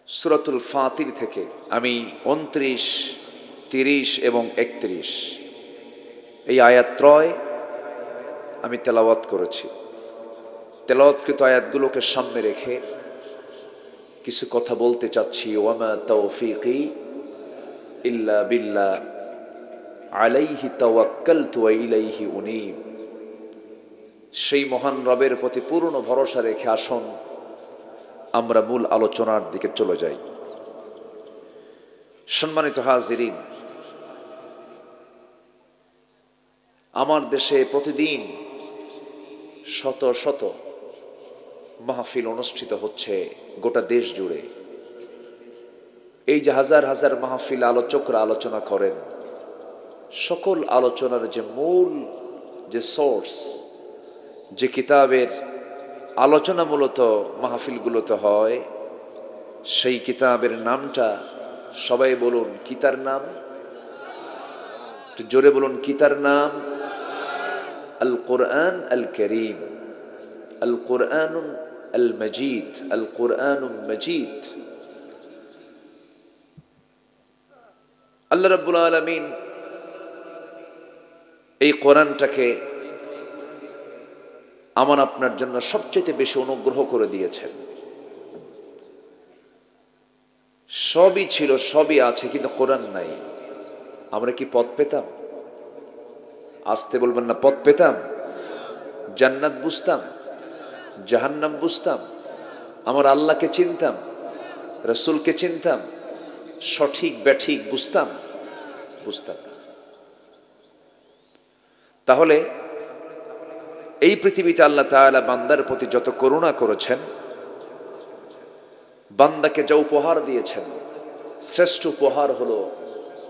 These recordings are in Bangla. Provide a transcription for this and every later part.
সূরাতুল ফাতির থেকে আমি ২৯, ৩০ এবং ৩১ এই আয়াতত্রয় আমি তেলাওয়াত করেছি। তেলাওয়াতকৃত আয়াতগুলোকে সামনে রেখে কিছু কথা বলতে চাচ্ছি। ওয়ামা তাওফীকি ইল্লা বিল্লাহ আলাইহি তাওয়াক্কালতু ওয়া ইলাইহি উনীব। সেই মহান রবের প্রতি পূর্ণ ভরসা রেখে আসুন আমরা মূল আলোচনার দিকে চলে যাই। সম্মানিত হাজিরিন, আমার দেশে প্রতিদিন শত শত মাহফিল অনুষ্ঠিত হচ্ছে গোটা দেশ জুড়ে। এই যে হাজার হাজার মাহফিল আলোচকরা আলোচনা করেন, সকল আলোচনার যে মূল যে সোর্স, যে কিতাবের আলোচনা মূলত মাহফিলগুলোতে হয়, সেই কিতাবের নামটা সবাই বলুন, কি তার নাম? জোরে বলুন, কি তার নাম? আল কোরআন আল করিম, আল কোরআন আল মজিদ, আল কোরআন মজিদ। আল্লাহ রাব্বুল আলামিন এই কোরআনটাকে আমার আপনার জন্য সবচেয়ে বেশি অনুগ্রহ করে দিয়েছেন। সবই ছিল, সবই আছে, কিন্তু কোরআন নাই। আমরা কি পথ পেতাম? আসতে বলবেন না, পথ পেতাম? জান্নাত বুঝতাম, জাহান্নাম বুঝতাম, আমার আল্লাহকে চিনতাম, রাসূলকে চিনতাম, সঠিক ব্যাঠিক বুঝতাম? বুঝতাম না। তাহলে এই পৃথিবীতে আল্লাহ তাআলা বান্দার প্রতি যত করুণা করেছেন, বান্দাকে যা উপহার দিয়েছেন, শ্রেষ্ঠ উপহার হলো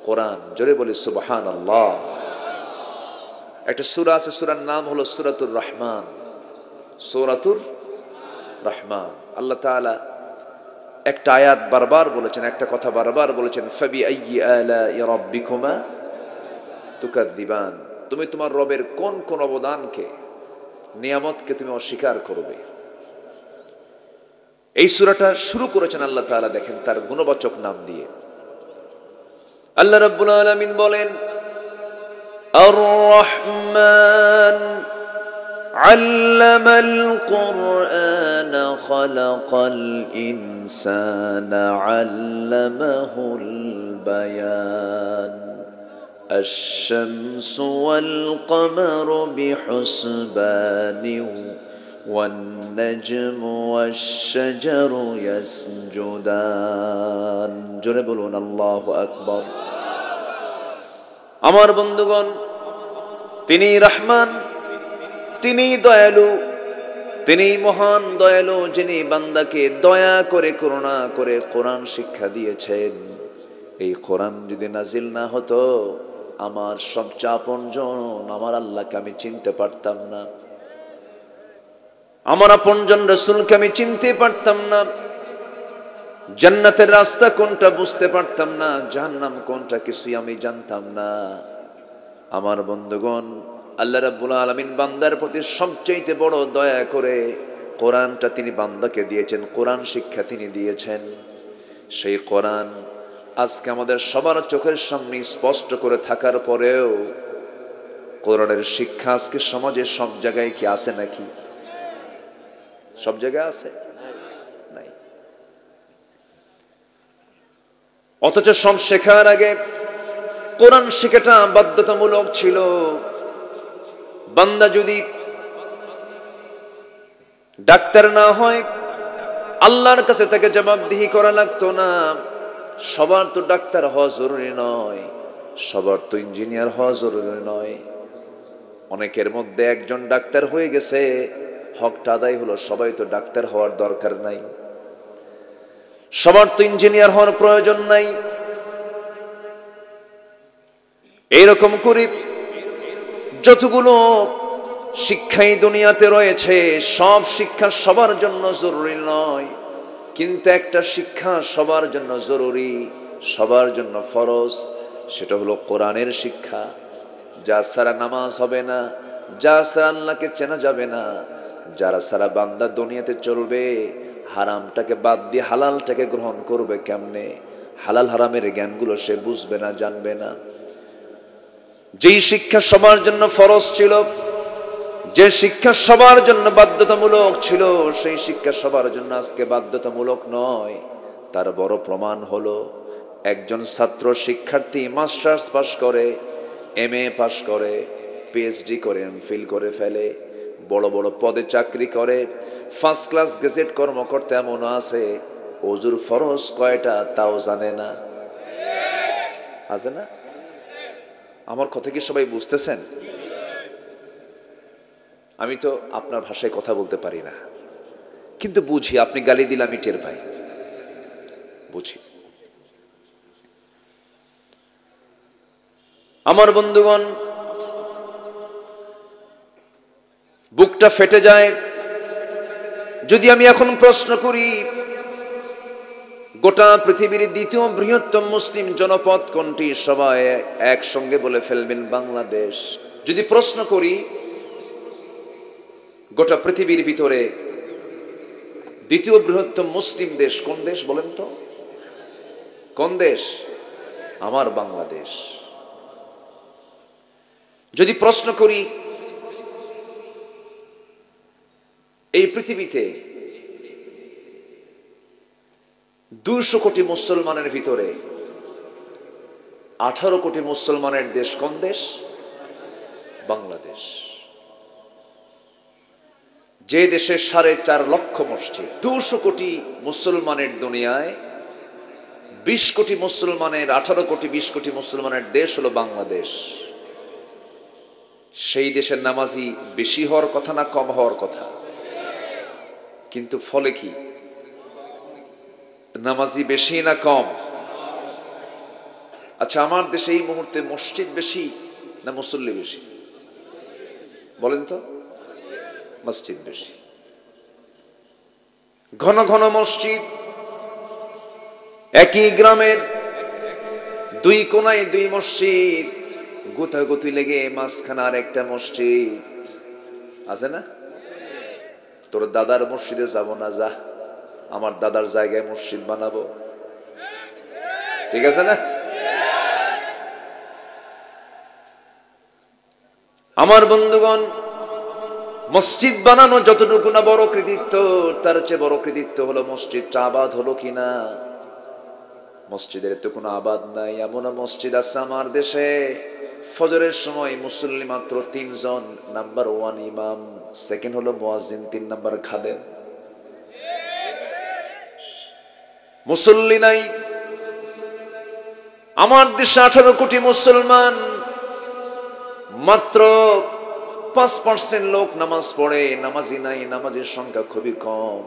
কোরআন। জোরে বলি সুবহানাল্লাহ। একটা সূরা আছে, সূরার নাম হলো সূরাতুর রহমান। সূরাতুর রহমান। আল্লাহ তাআলা একটা আয়াত বারবার বলেছেন, একটা কথা বারবার বলেছেন, ফাবি আইয়ি আলাই রাব্বিকুমা তুকাযযিবান। তুমি তোমার রবের কোন কোন অবদানকে, নিয়ামতকে তুমি অস্বীকার করবে। এই সূরাটা শুরু করেছেন আল্লাহ তাআলা, দেখেন তার গুণবাচক নাম দিয়ে। আল্লাহ রাব্বুল আলামিন বলেন, আর রহমান আল্লামাল কুরআন খালাকাল ইনসানা আল্লামাহুল বায়ান الشمس والقمر بحسبان والنجم والشجر يسجدان। জোরে বলুন আল্লাহু আকবার। আমার বন্ধুগণ, তিনি রহমান, তিনি দয়ালু, তিনি মহান দয়ালু, যিনি বান্দাকে দয়া করে করুণা করে কোরআন শিক্ষা দিয়েছেন। এই কোরআন যদি নাজিল না হতো, আমার সবচেয়ে আপনজন আমার আল্লাহকে আমি চিনতে পারতাম না, আমার আপনজন রাসূলকে আমি চিনতে পারতাম না, জান্নাতের রাস্তা কোনটা বুঝতে পারতাম না, জাহান্নাম কোনটা কিছুই আমি জানতাম না। আমার বন্ধুগণ, আল্লাহ রাব্বুল আলামিন বান্দার প্রতি সবচেয়ে বড় দয়া করে কোরআনটা তিনি বান্দাকে দিয়েছেন, কোরআন শিক্ষা তিনি দিয়েছেন। সেই কোরআন আজকে আমাদের সবার চোখের সামনে স্পষ্ট করে থাকার পরেও কোরআনের শিক্ষা আজকে সমাজে সব জায়গায় কি আছে নাকি? সব জায়গায় আছে? নাই। অথচ সব শেখার আগে কোরআন শেখাটা বাধ্যতামূলক ছিল। বান্দা যদি ডাক্তার না হয়, আল্লাহর কাছে তাকে জবাবদিহি করা লাগতো না। সবার তো ডাক্তার হওয়া জরুরি নয়, সবার তো ইঞ্জিনিয়ার হওয়া জরুরি নয়। অনেকের মধ্যে একজন ডাক্তার হয়ে গেছে, হকটা আদায় হলো, সবাই তো ডাক্তার হওয়ার দরকার নাই, সবার তো ইঞ্জিনিয়ার হওয়ার প্রয়োজন নাই। এইরকম করে যতগুলো শিক্ষাই দুনিয়াতে রয়েছে, সব শিক্ষা সবার জন্য জরুরি নয়, কিন্তু একটা শিক্ষা সবার জন্য জরুরি, সবার জন্য ফরজ, সেটা হলো কোরআনের শিক্ষা। যা ছাড়া নামাজ হবে না, যা ছাড়া আল্লাহকে চেনা যাবে না, যারা ছাড়া বান্দা দুনিয়াতে চলবে হারামটাকে বাদ দিয়ে হালালটাকে গ্রহণ করবে কেমনে? হালাল হারামের জ্ঞানগুলো সে বুঝবে না, জানবে না। যেই শিক্ষা সবার জন্য ফরজ ছিল, যে শিক্ষা সবার জন্য বাধ্যতামূলক ছিল, সেই শিক্ষা সবার জন্য আজকে বাধ্যতামূলক নয়। তার বড় প্রমাণ হলো একজন ছাত্র শিক্ষার্থী মাস্টার্স পাস করে, MA পাস করে, PhD করে, MPhil করে ফেলে, বড় বড় পদে চাকরি করে, ফার্স্ট ক্লাস গেজেট কর্মকর্তা এমনও আছে ওযুর ফরজ কয়টা তাও জানে না। আছে না? আমার কথা কি সবাই বুঝতেছেন? আমি তো আপনার ভাষায় কথা বলতে পারি না, কিন্তু বুঝি। আপনি গালি দিলে আমি টের পাই, বুঝি। আমার বন্ধুগণ, বুকটা ফেটে যায় যদি আমি এখন প্রশ্ন করি গোটা পৃথিবীর দ্বিতীয় বৃহত্তম মুসলিম জনপদ কোনটি? সবাই একসঙ্গে বলে ফেলবেন বাংলাদেশ। যদি প্রশ্ন করি গোটা পৃথিবীর ভিতরে দ্বিতীয় বৃহত্তম মুসলিম দেশ কোন দেশ বলেন তো? কোন দেশ? আমার বাংলাদেশ। যদি প্রশ্ন করি এই পৃথিবীতে 200 কোটি মুসলমানের ভিতরে 18 কোটি মুসলমানের দেশ কোন দেশ? বাংলাদেশ। যে দেশে 4.5 লক্ষ মসজিদ, 200 কোটি মুসলমানের দুনিয়ায় 20 কোটি মুসলমানের, 18 কোটি 20 কোটি মুসলমানের দেশ হলো বাংলাদেশ। সেই দেশের নামাজি বেশি হওয়ার কথা না কম হওয়ার কথা? কিন্তু ফলে কি? নামাজি বেশি না কম? আচ্ছা, আমার দেশে এই মুহূর্তে মসজিদ বেশি না মুসল্লি বেশি বলেন তো? মসজিদ বেশি। ঘন ঘন মসজিদ, একই গ্রামের 2 কোনায় 2 মসজিদ, গোতাগুতি লেগে মাঝখানে আর একটা মসজিদ আছে না? তোর দাদার মসজিদে যাব না, যা আমার দাদার জায়গায় মসজিদ বানাবো। ঠিক আছে না? আমার বন্ধুগণ, মসজিদ বানানো যতটুকু না বড় কৃতিত্ব, তার চেয়ে বড় কৃতিত্ব হলো মসজিদটা আবাদ হলো কিনা। মসজিদের তো কোনো আবাদ নাই। এমন মসজিদ আছে আমার দেশে, ফজরের সময় মুসল্লি মাত্র 3 জন। নাম্বার 1 ইমাম, সেকেন্ড হলো মুয়াজ্জিন, 3 নাম্বার খাদেম। মুসল্লি নাই। আমার দেশে 18 কোটি মুসলমান, মাত্র 5% লোক নামাজ পড়ে, নামাজি নাই, নামাজের সংখ্যা খুবই কম।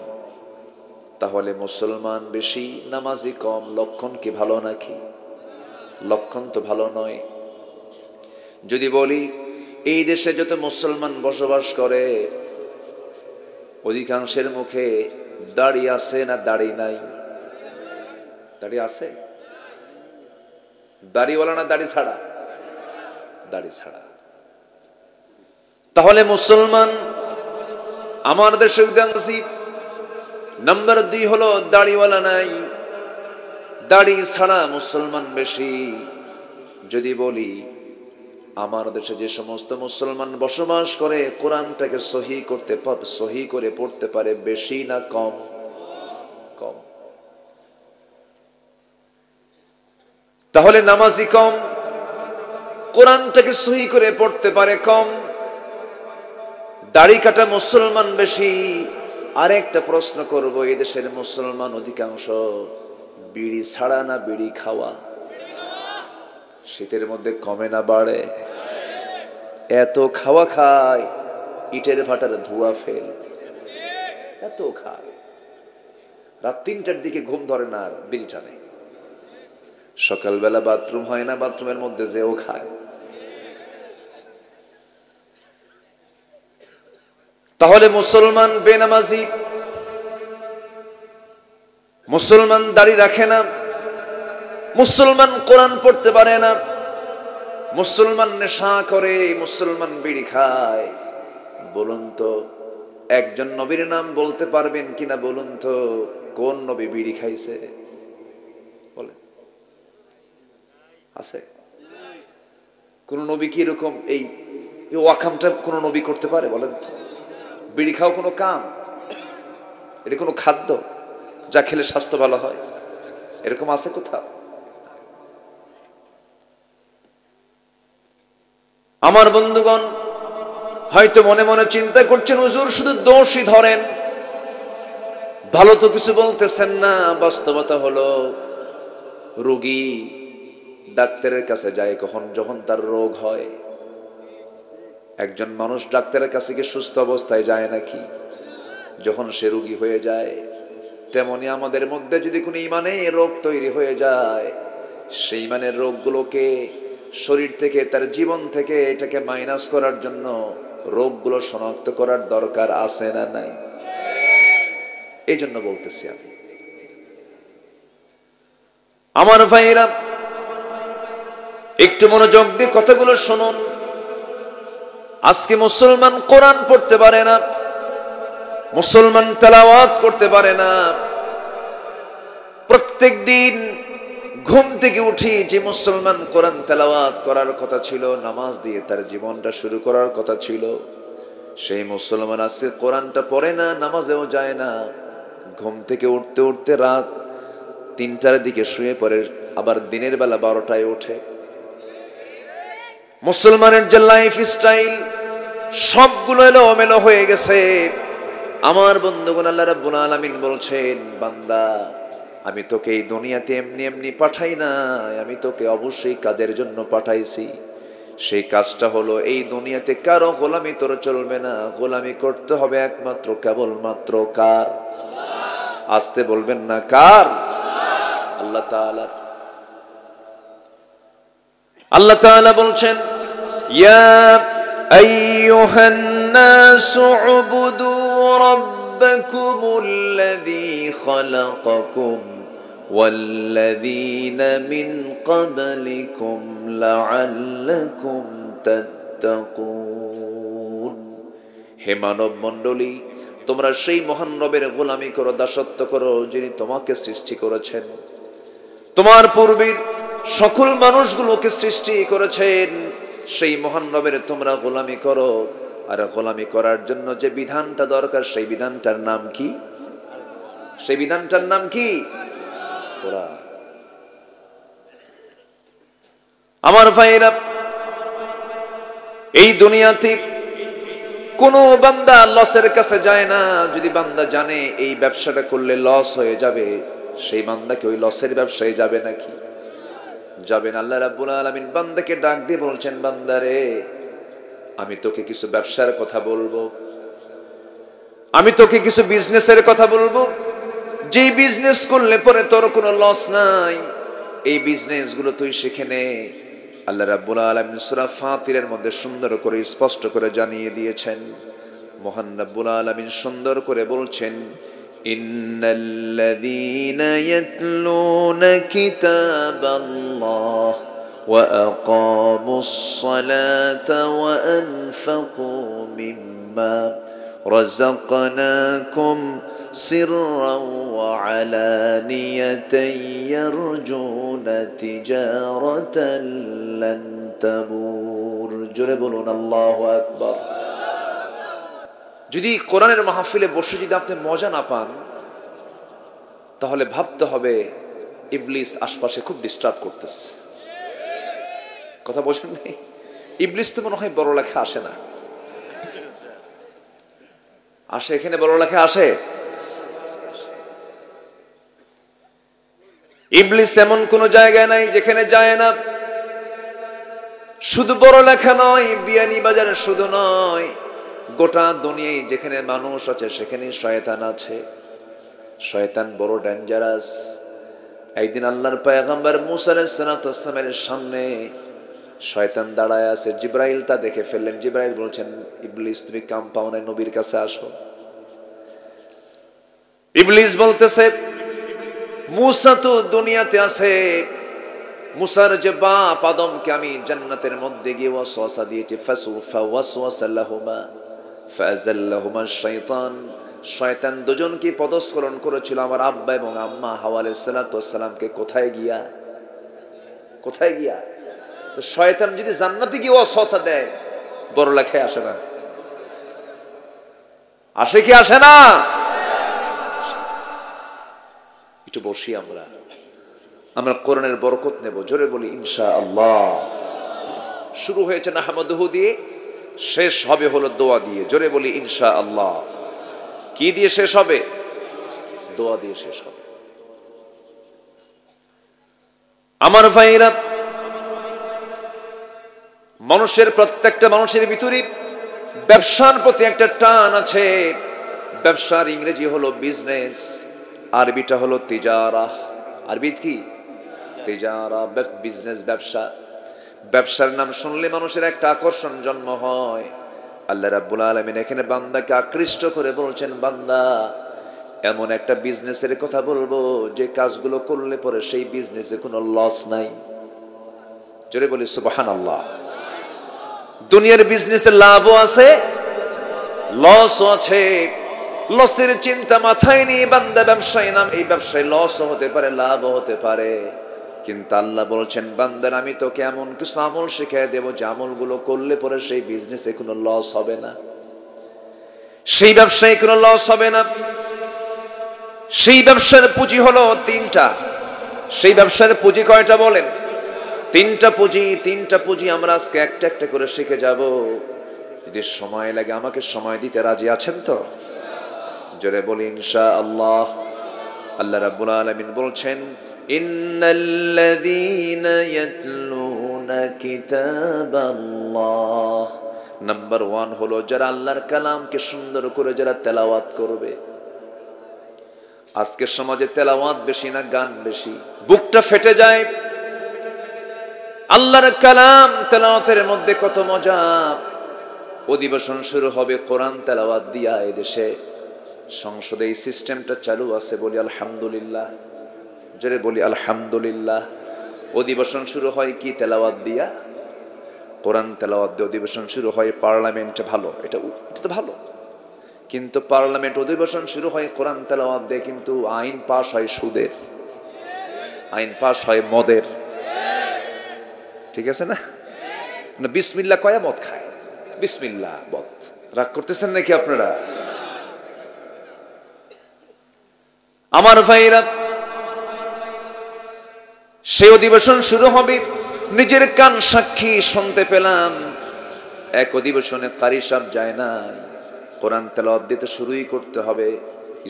তাহলে মুসলমান বেশি, নামাজি কম, লক্ষণ কি ভালো নাকি? লক্ষণ তো ভালো নয়। যদি বলি এই দেশে যত মুসলমান বসবাস করে অধিকাংশের মুখে দাড়ি আছে না দাড়ি নাই? দাড়ি আছে? দাড়িওয়ালা না দাড়ি ছাড়া? দাড়ি ছাড়া। তাহলে মুসলমান আমার দেশে অধিকাংশই। নাম্বার 2 হলো দাড়িওয়ালা নাই, দাড়ি ছাড়া মুসলমান বেশি। যদি বলি আমার দেশে যে সমস্ত মুসলমান বসবাস করে কোরআনটাকে সহি করে পড়তে পারে, বেশি না কম? কম। তাহলে নামাজি কম, কোরআনটাকে সহি করে পড়তে পারে কম, দাড়ি কাটা মুসলমান বেশি। আরেকটা প্রশ্ন করব, এই দেশের মুসলমান অধিকাংশ বিড়ি ছাড়া না বিড়ি খাওয়া? শীতের মধ্যে কমে না বাড়ে? এত খাওয়া খায়, ইটের ভাটার ধোয়া ফেল, এত খায়, রাত 3টার দিকে ঘুম ধরে না আর বিড়ি টানে। সকালবেলা বাথরুম হয় না, বাথরুমের মধ্যে যেও খায়। তাহলে মুসলমান বেনামাজি, মুসলমান দাড়ি রাখে না, মুসলমান কোরআন পড়তে পারে না, মুসলমান নেশা করে, মুসলমান বিড়ি খায়। বলুন তো একজন নবীর নাম বলতে পারবেন কিনা বলুন তো? কোন নবী বিড়ি খাইছে বলে? আছে কোন নবী কি এরকম এই ওয়াকামটা কোন নবী করতে পারে বলেন তো? বিড়ি খাও কোনো কাম? এটা কোনো খাদ্য যা খেলে স্বাস্থ্য ভালো হয়? এরকম আছে কোথাও? আমার বন্ধুগণ, হয়তো মনে মনে চিন্তা করছেন হুজুর শুধু দোষই ধরেন, ভালো তো কিছু বলতেছেন না। বাস্তবতা হলো রোগী ডাক্তারের কাছে যায় কখন? যখন তার রোগ হয়। একজন মানুষ ডাক্তারের কাছে গিয়ে সুস্থ অবস্থায় যায় নাকি? যখন সে রোগী হয়ে যায়। তেমনি আমাদের মধ্যে যদি কোনো ইমানে রোগ তৈরি হয়ে যায়, সেই ইমানের রোগগুলোকে শরীর থেকে, তার জীবন থেকে এটাকে মাইনাস করার জন্য রোগগুলো শনাক্ত করার দরকার আছে না নাই? এই জন্য বলতেছি আমি। আমার ভাইরা একটু মনোযোগ দিয়ে কথাগুলো শুনুন। আজকে মুসলমান কোরআন পড়তে পারে না, মুসলমান তেলাওয়াত করতে পারে না। প্রত্যেক দিন ঘুম থেকে উঠি যে মুসলমান কোরআন তেলাওয়াত করার কথা ছিল, নামাজ দিয়ে তার জীবনটা শুরু করার কথা ছিল, সেই মুসলমান আজকে কোরআনটা পড়ে না, নামাজেও যায় না। ঘুম থেকে উঠতে উঠতে রাত ৩টার দিকে শুয়ে পড়ে, আবার দিনের বেলা 12টায় ওঠে। মুসলমানের যে লাইফ স্টাইল সবগুলো এলোমেলো হয়ে গেছে। আমার বন্ধুগণ, আল্লাহ রাব্বুল আলামিন বলছেন, বান্দা আমি তোকে এই দুনিয়াতে এমনি এমনি পাঠাই না, আমি তোকে অবশ্যই কাজের জন্য পাঠাইছি। সেই কাজটা হলো এই দুনিয়াতে কারো গোলামি তোর চলবে না, গোলামি করতে হবে একমাত্র কেবলমাত্র কার? আসতে বলবেন না, কার? আল্লাহ তাআলার। আল্লাহ তাআলা বলছেন, ইয়া আইয়ুহান নাসু উবুদু রাব্বাকুমুল্লাযী খালাকাকুম ওয়াল্লাযীনা মিন ক্বাবলিকুম লাআল্লাকুম তাত্তাকুন। হে মানব মণ্ডলী, তোমরা সেই মহান রবের গোলামি করো, দাসত্ব করো, যিনি তোমাকে সৃষ্টি করেছেন, তোমার পূর্বের সকল মানুষগুলোকে সৃষ্টি করেছেন। সেই মহান রবের তোমরা গোলামি করো। আর গোলামি করার জন্য যে বিধানটা দরকার, সেই বিধানটার নাম কি? সেই বিধানটার নাম কি? কোরআন। আমার ভাইরা, এই দুনিয়াতে কোনো বান্দা লসের কাছে যায় না। যদি বান্দা জানে এই ব্যবসাটা করলে লস হয়ে যাবে, সেই বান্দাকে ওই লসের ব্যবসায় যাবে নাকি? যাবেন। আল্লাহ রাব্বুল আলামিন বান্দাকে ডাক দিয়ে বলছেন, বান্দারে আমি তোকে কিছু ব্যবসার কথা বলবো, আমি তোকে কিছু বিজনেসের কথা বলবো, যেই বিজনেস করলে পরে তোর কোনো লস নাই, এই বিজনেস গুলো তুই শিখে নে। আল্লাহ রাব্বুল আলামিন সূরা ফাতিরের মধ্যে সুন্দর করে স্পষ্ট করে জানিয়ে দিয়েছেন। মহান রাব্বুল আলামিন সুন্দর করে বলছেন, ইন্নাল্লাযীনা ইয়াতলুনা কিতাবাল্লাহ ওয়া আকামুস সালাতা ওয়া আনফাকু মিম্মা রাযাকনাকুম সিররান ওয়া আলানিয়াতান ইয়ারজুনা তিজারাতান লান তাবুর। জোরে বলুন আল্লাহু আকবার। যদি কোরআনের মাহফিলে বসে যদি আপনি মজা না পান, তাহলে ভাবতে হবে ইবলিস আশপাশে খুব ডিস্টার্ব করতেছে। কথা বোঝেন নাই? ইবলিস তো মনে হয় বড় লেখা আসে না। আসে? এখানে বড় লেখা আসে? ইবলিস এমন কোন জায়গায় নাই যেখানে যায় না। শুধু বড় লেখা নয়, বিয়ানী বাজারে শুধু নয়, গোটা দুনিয়ায় যেখানে মানুষ আছে সেখানে শয়তান আছে। শয়তান বড় ডেঞ্জারাস। একদিন আল্লাহর পয়গম্বর মুসা আলাইহিস সালামের সামনে শয়তান দাঁড়ায় আছে। জিবরাইল তা দেখে ফেললেন। জিবরাইল বলছেন, ইবলিস তুমি কাম পাও না, নবীর কাছে আসো। ইবলিস বলতেছে, মুসা তো দুনিয়াতে আছে, মুসার যে বাপ আদমকে আমি জান্নাতের মধ্যে গিয়ে ওয়াসওয়াসা দিয়েছি, ফাসওয়াসা লাহুমা ফাযাল্লাহুমা শাইতান, শয়তান দুজনকে পদস্খলন করেছিল আমার আব্বা এবং আম্মা হাওয়া আলাইহিস সালাতু ওয়াস সালামকে। কোথায় গিয়া? কোথায় গিয়া? তো শয়তান যদি জান্নাতে গিয়ে ওয়াসওয়াসা দেয়, বড় লেখায় আসে না? আসে কি আসে না? একটু বসি আমরা কোরআনের বরকত নেব। জোরে বলি ইনশাআল্লাহ। শুরু হয়েছে নাহমাদুহু দিয়ে, শেষ হবে হলো দোয়া দিয়ে। জোরে বলি ইনশাআল্লাহ। কি দিয়ে শেষ হবে? দোয়া দিয়ে শেষ হবে। আমার ভাইরা, মানুষের প্রত্যেকটা মানুষের ভিতরে ব্যবসার প্রতি একটা টান আছে। ব্যবসার ইংরেজি হলো বিজনেস, আরবিটা হলো তিজারা। আরবি কি? তিজারা, বিজনেস, ব্যবসা। ব্যবসার নাম শুনলে মানুষের একটা আকর্ষণ জন্ম হয়। আল্লাহ রাব্বুল আলামিন এখানে বান্দাকে আকৃষ্ট করে বলছেন, বান্দা এমন একটা বিজনেসের কথা বলবো যে কাজগুলো করলে পরে সেই বিজনেসে কোনো লস নাই। জোরে বলি সুবহানাল্লাহ। দুনিয়ার বিজনেসে লাভও আছে, লসও আছে। লসের চিন্তা মাথায় নিয়ে বান্দা ব্যবসায় নাম। এই ব্যবসায় লসও হতে পারে, লাভও হতে পারে, কিন্তু আল্লাহ বলছেন, বান্দার আমি তোকে এমন কিছু আমল শিখিয়ে দেব যে আমলগুলো করলে পরে সেই বিজনেসে কোনো লস হবে না, সেই ব্যবসায় কোনো লস হবে না। সেই ব্যবসার পুঁজি হলো তিনটা। সেই ব্যবসার পুঁজি কয়টা বলেন? তিনটা পুঁজি। তিনটা পুঁজি আমরা আজকে একটা একটা করে শিখে যাব। যদি সময় লাগে আমাকে সময় দিতে রাজি আছেন তো? জোরে বলি ইনশাআল্লাহ। আল্লাহ রাব্বুল আলামিন বলছেন, ইন্নাল্লাযীনা ইয়াতলুনা কিতাবাল্লাহ। নাম্বার 1 হলো যারা আল্লাহর কালামকে সুন্দর করে যারা তেলাওয়াত করবে। আজকের সমাজে তেলাওয়াত বেশি না গান বেশি? বুকটা ফেটে যায়। আল্লাহর কালাম তেলাওয়াতের মধ্যে কত মজা। অধিবেশন শুরু হবে কোরআন তেলাওয়াত দিয়া। এদেশে সংসদে এই সিস্টেমটা চালু আছে, বলি আলহামদুলিল্লাহ। জোরে বলি আলহামদুলিল্লাহ। অধিবেশন শুরু হয় কি তেলাওয়াত দিয়া? কোরআন তেলাওয়াত দিয়ে অধিবেশন শুরু হয়। পার্লামেন্টে ভালো, এটা তো ভালো, কিন্তু পার্লামেন্ট অধিবেশন শুরু হয় কোরআন তেলাওয়াত দিয়ে, কিন্তু আইন পাস হয় সুদের, আইন পাস হয় মদের। ঠিক আছে না? বিসমিল্লাহ কয়া মদ খায়, বিসমিল্লাহ মদ। রাগ করতেছেন নাকি আপনারা? আমার ভাইরা, সেই অধিবেশন শুরু হবে। নিজের কান সাক্ষী শুনতে পেলাম এক অধিবেশনে কারি সাহেব যায় না, কোরআন তেলাওয়াত দিতে শুরুই করতে হবে।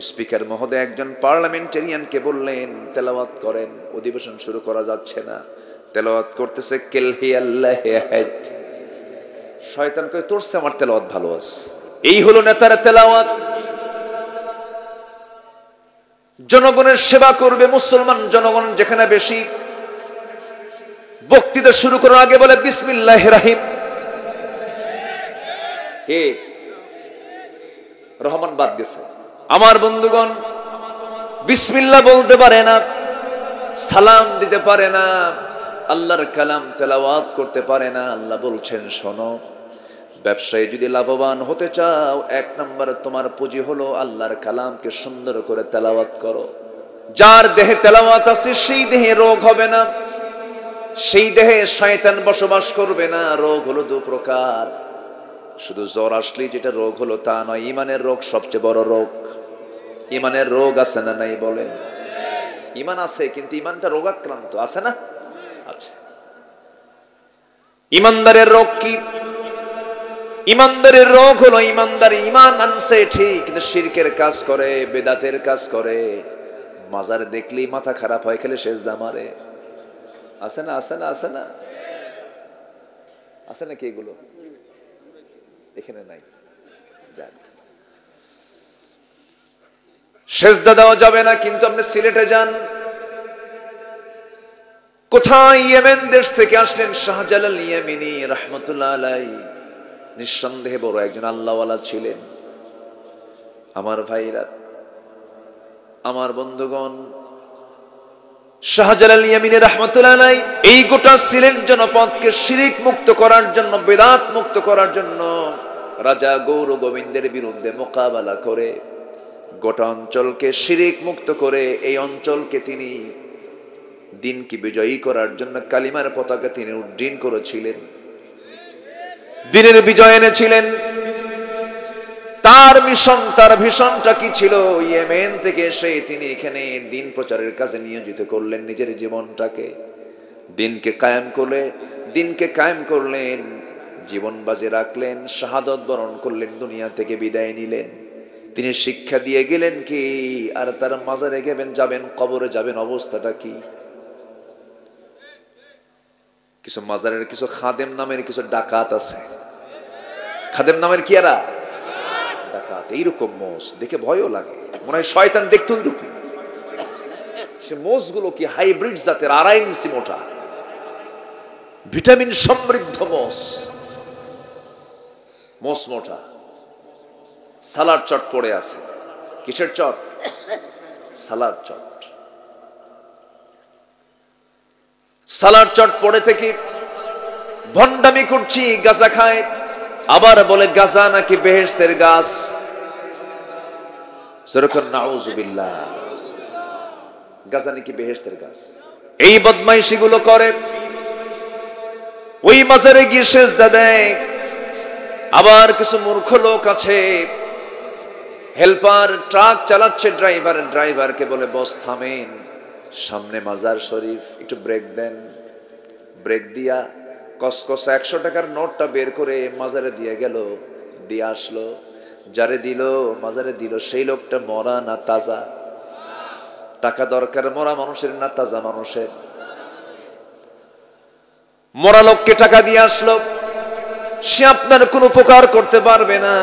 স্পিকার মহোদয় একজন পার্লামেন্টেরিয়ানকে বললেন, তেলাওয়াত করেন। অধিবেশন শুরু করা যাচ্ছে না, তেলাওয়াত করতেছে কেলহি আল্লাহ হাদ। শয়তান কয়, তোর চেয়ে আমার তেলাওয়াত ভালো আছে। এই হলো নেতার তেলাওয়াত। জনগণের সেবা করবে মুসলমান জনগণ যেখানে বেশি, বক্তৃতা শুরু করার আগে বলে বিসমিল্লাহির রহিম। কে? রহমান বাদ গেছে। আমার বন্ধুগণ বিসমিল্লাহ বলতে পারে না, সালাম দিতে পারে না, আল্লাহর কালাম তেলাওয়াত করতে পারে না। আল্লাহ বলছেন, শোনো, ব্যবসায়ী যদি লাভবান হতে চাও, 1 নম্বরে তোমার পুঁজি হলো আল্লাহর কালামকে সুন্দর করে তেলাওয়াত করো। যার দেহে তেলাওয়াত আছে সেই দেহে রোগ হবে না, সেই দেহে শয়তান বসবাস করবে না। রোগ হলো 2 প্রকার। শুধু জ্বর আসলেই যেটা রোগ হলো তা নয়, ইমানের রোগ সবচেয়ে বড় রোগ। ইমানের রোগ আছে না নাই বলেন? ইমান আছে, কিন্তু ইমানটা রোগাক্রান্ত আছে না? আছে। ইমানদারের রোগ কি? ইমানদারের রোগ হলো ইমানদার ইমান আনছে ঠিক, কিন্তু শিরকের কাজ করে, বেদাতের কাজ করে, মাজার দেখলেই মাথা খারাপ হয়, খেলে সেজদা মারে। আছে না? আছে না? আছে না? আছে নাকি এগুলো? এখানে নাই। যাক, সেজদা দেওয়া যাবে না, কিন্তু আপনি সিলেটে যান, কোথায় ইয়েমেন দেশ থেকে আসলেন শাহজালাল ইয়ামিনী রাহমাতুল্লাহ আলাইহি, নিঃসন্দেহে বড় একজন আল্লাহওয়ালা ছিলেন। আমার ভাইরা, আমার বন্ধুগণ, শাহজালাল ইয়ামিনী রাহমাতুল্লাহ আলাইহি এই গোটা সিলেট জনপদকে শিরিক মুক্ত করার জন্য, বেদাত মুক্ত করার জন্য রাজা গৌর গোবিন্দের বিরুদ্ধে মোকাবেলা করে গোটা অঞ্চলকে শিরিক মুক্ত করে এই অঞ্চলকে তিনি দিনকে বিজয়ী করার জন্য কালিমার পতাকা তিনি উড্ডীন করেছিলেন, দিনের বিজয় এনেছিলেন। তার মিশন, তার ভিশনটা কি ছিল? ইয়েমেন থেকে এসে তিনি এখানে দিন প্রচারের কাজে নিয়োজিত করলেন নিজের জীবনটাকে। দিনকে কায়েম করলেন, জীবন বাজে রাখলেন, শাহাদত বরণ করলেন, দুনিয়া থেকে বিদায় নিলেন। তিনি শিক্ষা দিয়ে গেলেন কি? আর তার মাজারে যাবেন, কবরে যাবেন, অবস্থাটা কি? কিছু মাজারের কিছু খাদেম নামের কিছু ডাকাত আছে। খাদেম নামের কি এরা? ডাকাত। এইরকম মোষ দেখে ভয়ও লাগে, মনে হয় শয়তান দেখতে ওইরকম। সে মোষগুলো কি হাইব্রিড জাতের, 2.5 ইঞ্চি মোটা, ভিটামিন সমৃদ্ধ মোষ মোটা। সালাড চট পড়ে আছে। কিসের চট? সালাড চট। সালাড চট পড়ে থেকে ভণ্ডামি করছি, গাঁজা খায়, আবার বলে গাঁজা নাকি বেহেশতের গাছ। যেরকম নাউজুবিল্লাহ, গাঁজা নাকি বেহেশতের গাছ। এই বদমাইশি গুলো করে, ওই মাজারে গিয়ে সেজদা দেয়। আবার কিছু মূর্খ লোক আছে, হেল্পার ট্রাক চালাচ্ছে, ড্রাইভারকে বলে বস থামেন, সামনে মাজার শরীফ, একটু ব্রেক দেন। ব্রেক দিয়া কসকসা 100 টাকার নোটটা বের করে মাজারে দিয়ে গেল, দিয়ে আসলো। যারে দিল, মাজারে দিল, সেই লোকটা মরা না তাজা? টাকা দরকার মরা মানুষের না তাজা মানুষের? মরা লোককে টাকা দিয়ে আসলো, সে আপনার কোনো উপকার করতে পারবে না।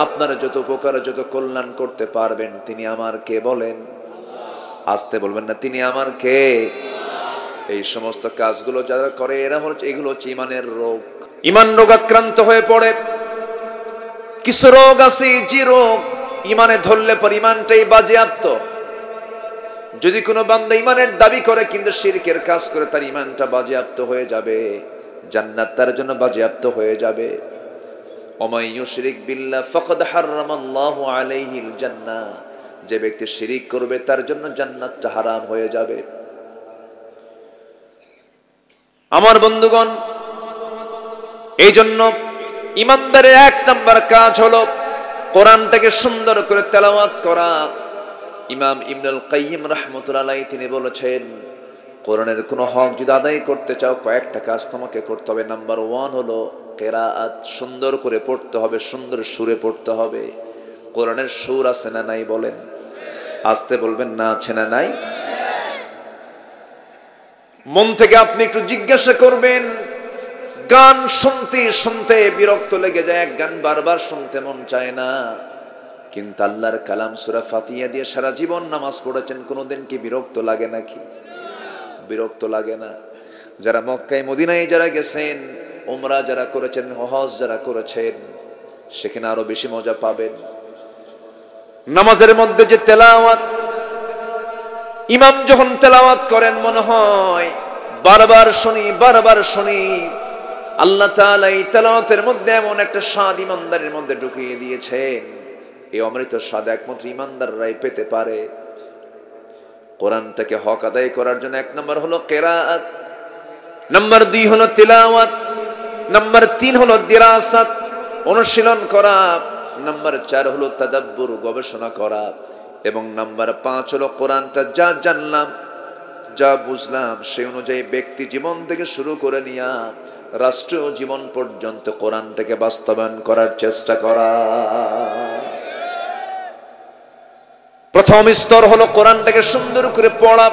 আপনার যত উপকার, যত কল্যাণ করতে পারবেন তিনি আমার কে? বলেন, আসতে বলবেন না, তিনি আমার কে? এই সমস্ত কাজগুলো যারা করে এগুলো হচ্ছে ইমানের রোগ। ইমান রোগ আক্রান্ত হয়ে পড়ে। কিছু রোগ আছে যে রোগ ইমানে ধরলে পর ইমানটাই বাজেয়াপ্ত। যদি কোনো বান্দা ইমানের দাবি করে কিন্তু শিরকের কাজ করে, তার ইমানটা বাজেয়াপ্ত হয়ে যাবে, জান্নাত তার জন্য বাজেয়াপ্ত হয়ে যাবে। ওমাই ইউশরিক বিল্লাহ ফাকাদ হারামাল্লাহু আলাইহিল জান্নাহ, যে ব্যক্তি শিরিক করবে তার জন্য জান্নাতটা হারাম হয়ে যাবে। আমার বন্ধুগণ, এই জন্য ইমানদারের 1 নম্বর কাজ হলো কোরআনটাকে সুন্দর করে তেলাওয়াত করা। ইমাম ইবনুল কাইয়িম রাহমাতুল্লাহি আলাইহি তিনি বলেছেন, কোরআনের কোনো হক যদি আদায় করতে চাও কয়েকটা কাজ তোমাকে করতে হবে। নাম্বার 1 হলো কিরাআত, সুন্দর করে পড়তে হবে, সুন্দর সুরে পড়তে হবে। কোরআনের সুর আছে না নাই? বলেন, আসতে বলবেন না, আছে না নাই? মন থেকে আপনি একটু জিজ্ঞাসা করবেন, গান শুনতে শুনতে বিরক্ত লেগে যায়, এক গান বারবার শুনতে মন চায় না, কিন্তু আল্লাহর কালাম সূরা ফাতিহা দিয়ে সারা জীবন নামাজ পড়েছেন, কোনোদিন কি বিরক্ত লাগে নাকি? বিরক্ত লাগে না? যারা মক্কায় মদিনায় যারা গেছেন, উমরা যারা করেছেন, হজ যারা করেছেন, সেখানে আরো বেশি মজা পাবেন। নামাজের মধ্যে যে তেলাওয়াত, ইমাম যখন তেলাওয়াত করেন মনে হয় বারবার শুনি। আল্লাহ তাআলা এই তেলাওয়াতের মধ্যে এমন একটা স্বাদ ইমানদারের মধ্যে ঢুকিয়ে দিয়েছেন, এই অমৃত স্বাদ একমাত্র ইমানদাররাই পেতে পারে। কোরআনটাকে হক আদায় করার জন্য 1 নম্বর হলো কিরাআত, নাম্বার 2 হলো তিলাওয়াত, নাম্বার 3 হলো দিরাসাত, অনুশীলন করা, নাম্বার 4 হলো তাদাব্বুর, গবেষণা করা, এবং নাম্বার 5 হলো কোরআনটা যা জানলাম, যা বুঝলাম সেই অনুযায়ী ব্যক্তি জীবন থেকে শুরু করে নিয়ে রাষ্ট্রীয় জীবন পর্যন্ত কোরআনটাকে বাস্তবায়ন করার চেষ্টা করা। প্রথম স্তর হলো কোরআনটাকে সুন্দর করে পড়া,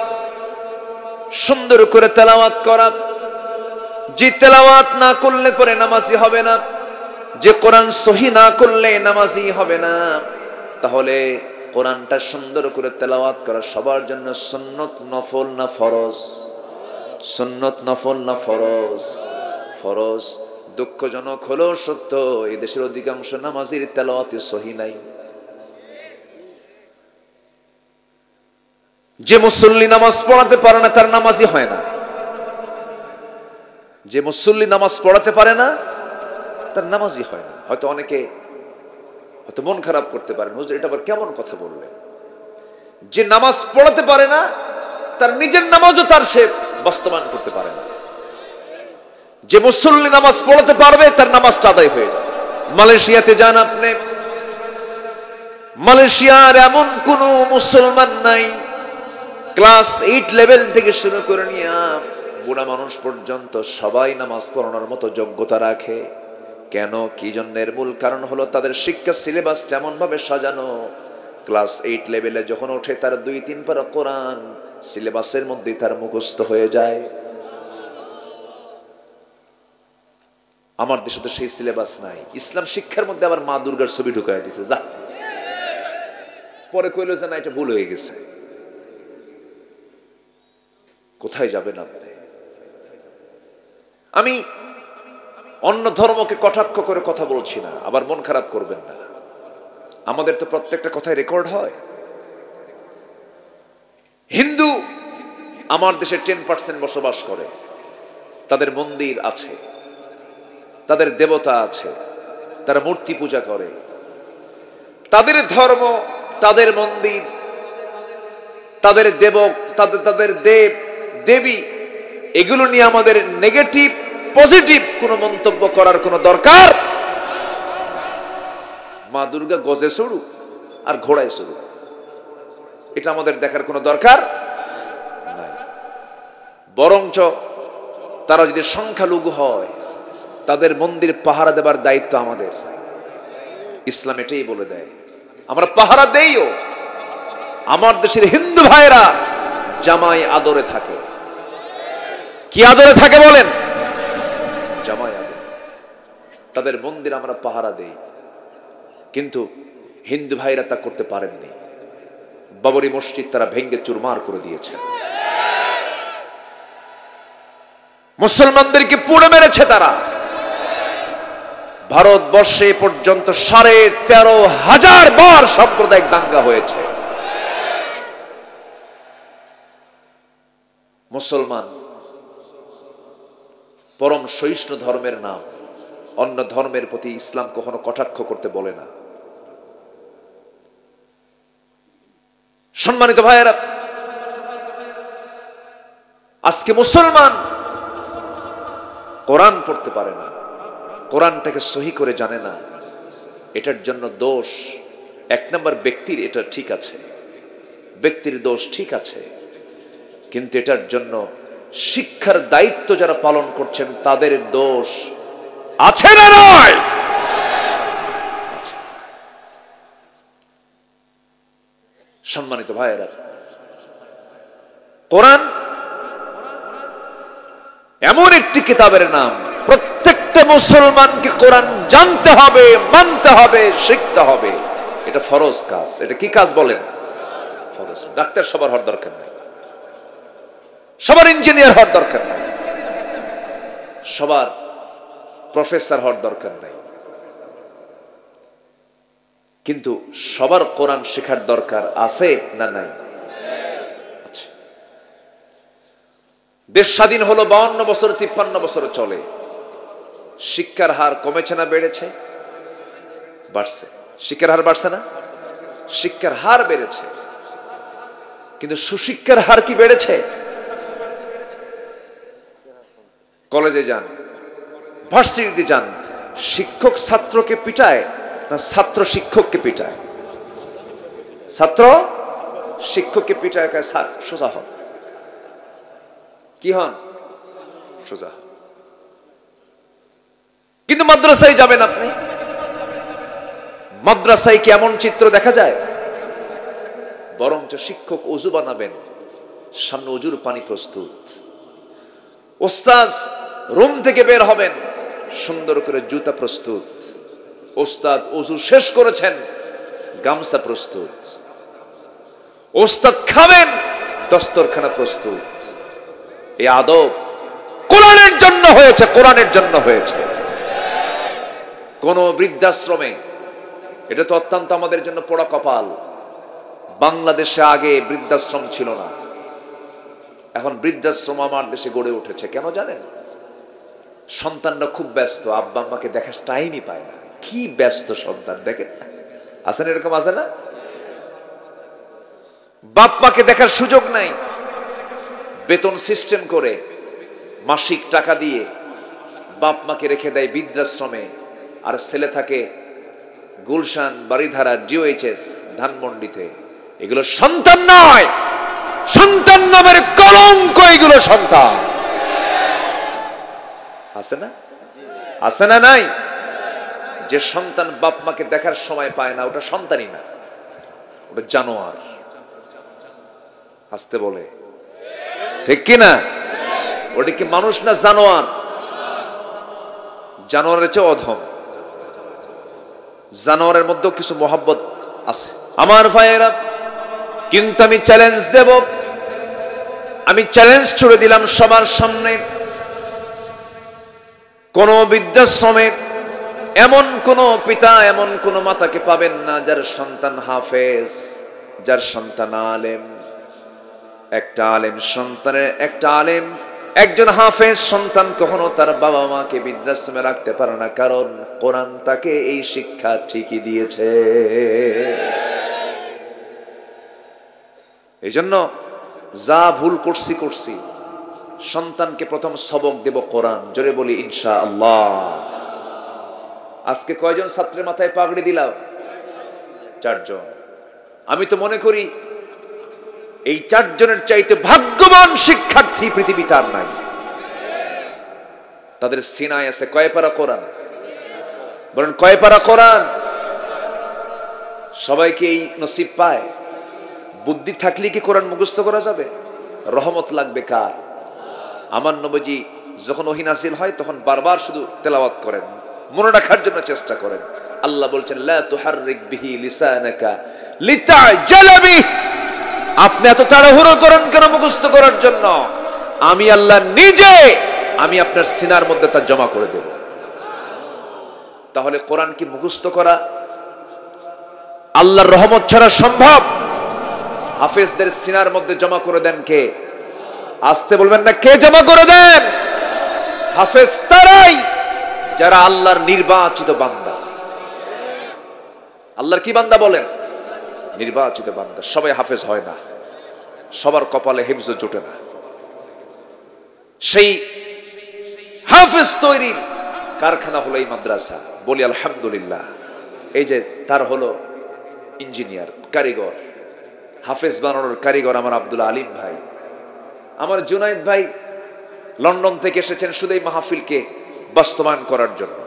সুন্দর করে তেলাওয়াত করা। যে তেলাওয়াত না করলে পরে নামাজি হবে না, যে কোরআন সহি না করলে নামাজি হবে না। তাহলে কোরআনটা সুন্দর করে তেলাওয়াত করা সবার জন্য সুন্নত, নফল না ফরজ? সুন্নত, নফল না ফরজ? ফরজ। দুঃখজনক হলো সত্য, এই দেশের অধিকাংশ নামাজির তেলাওয়াতে সহি নাই। যে মুসল্লি নামাজ পড়াতে পারে না তার নামাজই হয় না। যে মুসল্লি নামাজ পড়াতে পারে না তার নামাজই হয় না। হয়তো অনেকে হয়তো মন খারাপ করতে পারেন, হুজুর এটা আবার কেমন কথা বললেন? যে নামাজ পড়াতে পারে না তার নিজের নামাজও তার সে বাস্তবায়ন করতে পারে না। যে মুসল্লি নামাজ পড়াতে পারবে তার নামাজটা আদায় হয়ে যাবে। মালয়েশিয়াতে যান আপনি, মালয়েশিয়ার এমন কোন মুসলমান নাই, ক্লাস 8 লেভেল থেকে শুরু করে নিয়ে বুড়া মানুষ পর্যন্ত সবাই নামাজ পড়ানোর মতো যোগ্যতা রাখে। কেন? কি জন্য? এর মূল কারণ হলো তাদের শিক্ষা সিলেবাস এমন ভাবে সাজানো, ক্লাস 8 লেভেলে যখন ওঠে তার 2-3 পারা কোরআন সিলেবাসের মধ্যেই তার মুখস্থ হয়ে যায়। আমার দেশে তো সেই সিলেবাস নাই। ইসলাম শিক্ষার মধ্যে আবার মা দুর্গার ছবি ঢুকাই দিয়েছে, যা পরে কইলো যে না এটা ভুল হয়ে গেছে। কোথায় যাবেন আপনি? আমি অন্য ধর্মকে কটাক্ষ করে কথা বলছি না, আবার মন খারাপ করবেন না। আমাদের তো প্রত্যেকটা কথাই রেকর্ড হয়। হিন্দু আমার দেশে 10% বসবাস করে, তাদের মন্দির আছে, তাদের দেবতা আছে, তারা মূর্তি পূজা করে, তাদের ধর্ম, তাদের মন্দির, তাদের দেবক, তাদের দেব দেবী, এগুলো নিয়ে আমাদের নেগেটিভ পজিটিভ কোনো মন্তব্য করার কোনো দরকার। মা দুর্গা গজে চড়ুক আর ঘোড়ায় চড়ুক, এটা আমাদের দেখার কোনো দরকার নাই। বরঞ্চ তারা যদি সংখ্যালঘু হয় তাদের মন্দির পাহারা দেবার দায়িত্ব আমাদের। ইসলাম এটাই বলে দেয়, আমরা পাহারা দেইও। আমার দেশের হিন্দু ভাইরা জামাই আদরে থাকে। কি আদরে থাকে বলেন? জামাই আদরে। তাদের মন্দির আমরা পাহারা দেই, কিন্তু হিন্দু ভাইরা তা করতে পারেননি। বাবরি মসজিদ তারা ভেঙ্গে চুরমার করে দিয়েছে, মুসলমানদেরকে পুড়ে মেরেছে তারা। ভারতবর্ষে পর্যন্ত 13,500 বার সাম্প্রদায়িক দাঙ্গা হয়েছে। মুসলমান পরম সহিষ্ণু ধর্মের নাম, অন্য ধর্মের প্রতি ইসলাম কখনো কটাক্ষ করতে বলে না। সম্মানিত ভাইয়েরা, আজকে মুসলমান কোরআন পড়তে পারে না, কোরআনটাকে সহি করে জানে না। এটার জন্য দোষ 1 নম্বর ব্যক্তির, এটা ঠিক আছে, ব্যক্তির দোষ ঠিক আছে, কিন্তু এটার জন্য শিক্ষার দায়িত্ব যারা পালন করছেন তাদের দোষ আছে না নয়? সম্মানিত ভাইয়েরা, কোরআন এমন একটি কিতাবের নাম, প্রত্যেকটা মুসলমানকে কোরআন জানতে হবে, মানতে হবে, শিখতে হবে। এটা ফরজ কাজ। এটা কি কাজ বলেন? ফরজ। ডাক্তার সবার হওয়ার দরকার নেই, সবার ইঞ্জিনিয়ার হওয়ার দরকার নেই, সবার প্রফেসর হওয়ার দরকার নেই, কিন্তু সবার কোরআন শেখার দরকার আছে না নাই? আচ্ছা, দেশ স্বাধীন হলো 52 বছর, 53 বছর চলে, শিক্ষার হার কমেছে না বেড়েছে? বাড়ছে। শিক্ষার হার বাড়ছে না? শিক্ষার হার বেড়েছে, কিন্তু সুশিক্ষার হার কি বেড়েছে? কলেজে যান, ভার্সিটিতে যান, শিক্ষক ছাত্রকে পিটায় না ছাত্র শিক্ষককে পিটায়? ছাত্র শিক্ষককে পিটায়, স্যার সোজা হন। কি হন? সোজা। কিন্তু মাদ্রাসায় যাবেন আপনি, মাদ্রাসায় কি এমন চিত্র দেখা যায়? বরঞ্চ শিক্ষক ওযু বানাবেন, সামনে ওযুর পানি প্রস্তুত, ওস্তাদ রুম থেকে বের হবেন, সুন্দর করে জুতা প্রস্তুত, ওস্তাদ ওযু শেষ করেছেন, গামছা প্রস্তুত, ওস্তাদ খাবেন, দস্তরখানা প্রস্তুত। এই আদব কোরআনের জন্য হয়েছে, কোরআনের জন্য হয়েছে। কোন বৃদ্ধাশ্রমে, এটা তো অত্যন্ত আমাদের জন্য পোড়া কপাল, বাংলাদেশে আগে বৃদ্ধাশ্রম ছিল না, এখন বৃদ্ধাশ্রম আমার দেশে গড়ে উঠেছে। কেন জানেন? সন্তানরা খুব ব্যস্ত, আব্বা আম্মাকে দেখার টাইমই পায় না। কি ব্যস্ত সন্তান দেখেন, আছে না এরকম, আছে না? বাপ মাকে দেখার সুযোগ নাই, বেতন সিস্টেম করে মাসিক টাকা দিয়ে বাপ মাকে রেখে দেয় বৃদ্ধাশ্রমে, আর ছেলে থাকে গুলশান, বাড়িধারা, ডিওএইচএস, ধানমন্ডিতে। এগুলো সন্তান নয়, সন্তান নামের কলঙ্ক এগুলো সন্তান। আছে না, আছে না নাই? যে সন্তান বাপ মাকে দেখার সময় পায় না, ওটা সন্তানই না, ওটা জানোয়ার। আসতে বলে ঠিক কিনা? ওটা কি মানুষ না জানোয়ার? জানোয়ারের চেয়ে অধম। জানোয়ারের মধ্যেও কিছু মহব্বত আছে আমার ভাইয়েরা। কিন্তু আমি চ্যালেঞ্জ দেব, আমি চ্যালেঞ্জ ছুড়ে দিলাম সবার সামনে, কোন বৃদ্ধাশ্রমে এমন কোন পিতা, এমন কোন মাতাকে পাবেন না যার সন্তান হাফেজ, যার সন্তান আলেম। একটা আলেম সন্তানের, একটা আলেম, একজন হাফেজ সন্তান কখনো তার বাবা মাকে বৃদ্ধাশ্রমে রাখতে পারে না, কারণ কোরআন তাকে এই শিক্ষা ঠিকই দিয়েছে। এই জন্য যা ভুল করছি, সন্তানকে প্রথম সবক দেব কোরআন। জোরে বলি ইনশাআল্লাহ। আজকে কয়জন ছাত্রের মাথায় পাগড়ি দিলাম? 4 জন। আমি তো মনে করি এই 4 জনের চাইতে ভাগ্যবান শিক্ষার্থী পৃথিবীতে আর নাই। তাদের সিনায় আছে কয় পারা কোরআন? বলেন কয় পারা কোরআন? সবাইকে এই নসিব পায়? বুদ্ধি থাকলে কি কোরআন মুখস্থ করা যাবে? রহমত লাগবে কার? আমার নবীজি যখন ওহী নাযিল হয় তখন বারবার শুধু তেলাওয়াত করেন, মনে রাখার জন্য চেষ্টা করেন। আল্লাহ বলছেন লা তুহাররিক বিহি লিসানাকা লিতা'জালা বিহি। আপনি এত তাড়াহুড়ো করেন কেন মুখস্থ করার জন্য? আমি আল্লাহ নিজে, আমি আপনার সিনার মধ্যে তা জমা করে দেব। তাহলে কোরআন কি মুখস্থ করা আল্লাহর রহমত ছাড়া সম্ভব? হাফেজদের সিনার মধ্যে জমা করে দেন কে? আসতে বলবেন না, কে জমা করে দেন? হাফেজ তারাই যারা আল্লাহর নির্বাচিত বান্দা। আল্লাহর কি বান্দা বলেন? নির্বাচিত বান্দা। সবাই হাফেজ হয় না, সবার কপালে হিফজ জুটে না। সেই হাফেজ তৈরির কারখানা হলো এই মাদ্রাসা। বলি আলহামদুলিল্লাহ। এই যে তার হলো ইঞ্জিনিয়ার, কারিগর, হাফেজ বানানোর কারিগর আমার আব্দুল আলিম ভাই, আমার জুনায়েদ ভাই লন্ডন থেকে এসেছেন শুধু এই মাহফিলকে বাস্তবায়ন করার জন্য।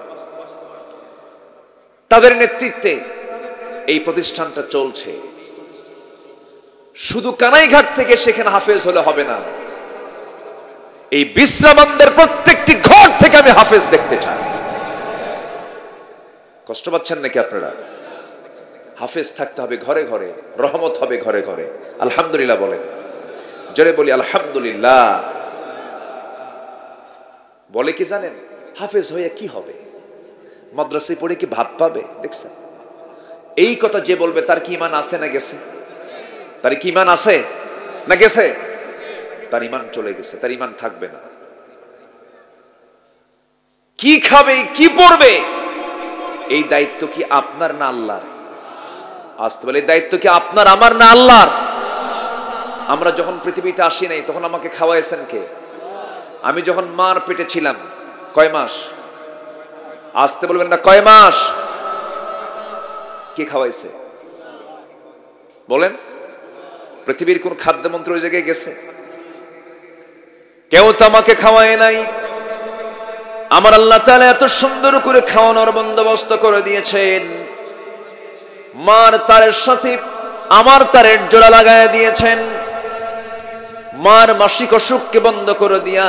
তাদের নেতৃত্বে এই প্রতিষ্ঠানটা চলছে। শুধু কানাইঘাট থেকে সেখানে হাফেজ হলে হবে না, এই বিশ্রামানদের প্রত্যেকটি ঘর থেকে আমি হাফেজ দেখতে চাই। কষ্ট পাচ্ছেন নাকি আপনারা? হাফেজ থাকতে হবে ঘরে ঘরে, রহমত হবে ঘরে ঘরে। আলহামদুলিল্লাহ বলেন, জোরে বলি আলহামদুলিল্লাহ। বলে কি জানেন, হাফেজ হয়ে কি হবে? মাদ্রাসায় পড়ে কি ভাত পাবে? দেখছেন, এই কথা যে বলবে তার কি ঈমান আছে না গেছে? তার কি ঈমান আছে না গেছে? তার ঈমান চলে গেছে, তার ঈমান থাকবে না। কি খাবে, কি পড়বে, এই দায়িত্ব কি আপনার না আল্লাহর? আসতে বলে এই দায়িত্ব কি আপনার, আমার না আল্লাহর? আমরা যখন পৃথিবীতে আসি নাই তখন আমাকে খাওয়াইছেন কে? আমি যখন মার পেটে ছিলাম কয় মাস? আসতে বলবেন না, কয় মাস? কে খাওয়াইছে বলেন? পৃথিবীর কোন খাদ্যমন্ত্রী ওই জায়গায় গেছে? কেউ তো আমাকে খাওয়ায় নাই। আমার আল্লাহ তাআলা এত সুন্দর করে খাওয়ানোর বন্দোবস্ত করে দিয়েছেন। মার তারের সাথে আমার তারের জোড়া লাগায় দিয়েছেন। মার মাসিক অসুখকে বন্ধ করে দিয়া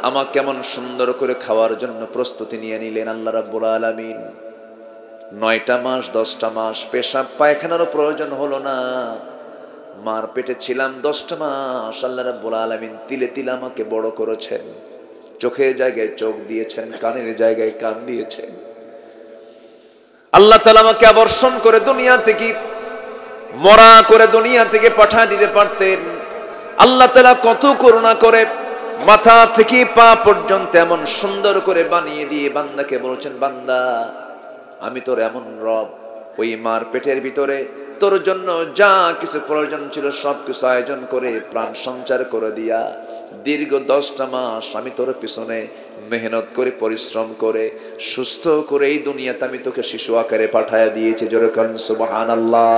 আমাকে কেমন সুন্দর করে খাওয়ার জন্য প্রস্তুতি নিয়ে নিলেন আল্লাহ রাব্বুল আলামিন। 9টা মাস 10টা মাস পেশাব পায়খানারও প্রয়োজন হলো না। মার পেটে ছিলাম 10টা মাস। আল্লাহ রাব্বুল আলামিন তিলে তিলে আমাকে বড় করেছেন। চোখের জায়গায় চোখ দিয়েছেন, কানের জায়গায় কান দিয়েছেন। আল্লাহ তাআলা আমাকে আবর্ষণ করে দুনিয়া থেকে, মরা করে দুনিয়া থেকে পাঠিয়ে দিতে পারতেন। আল্লাহ তাআলা কত করুণা করে মাথা থেকে পা পর্যন্ত এমন সুন্দর করে বানিয়ে দিয়ে বান্দাকে বলছেন, বান্দা আমি তোর এমন রব, ওই মার পেটের ভিতরে তোর জন্য যা কিছু প্রয়োজন ছিল সব কিছু আয়োজন করে প্রাণ সঞ্চার করে দিয়া দীর্ঘ 10টা মাস আমি তোর পিছনে মেহনত করে পরিশ্রম করে সুস্থ করে এই দুনিয়াতে আমি তোকে শিশু আকারে পাঠায়া দিয়েছি। জোরে কান সুবহানাল্লাহ।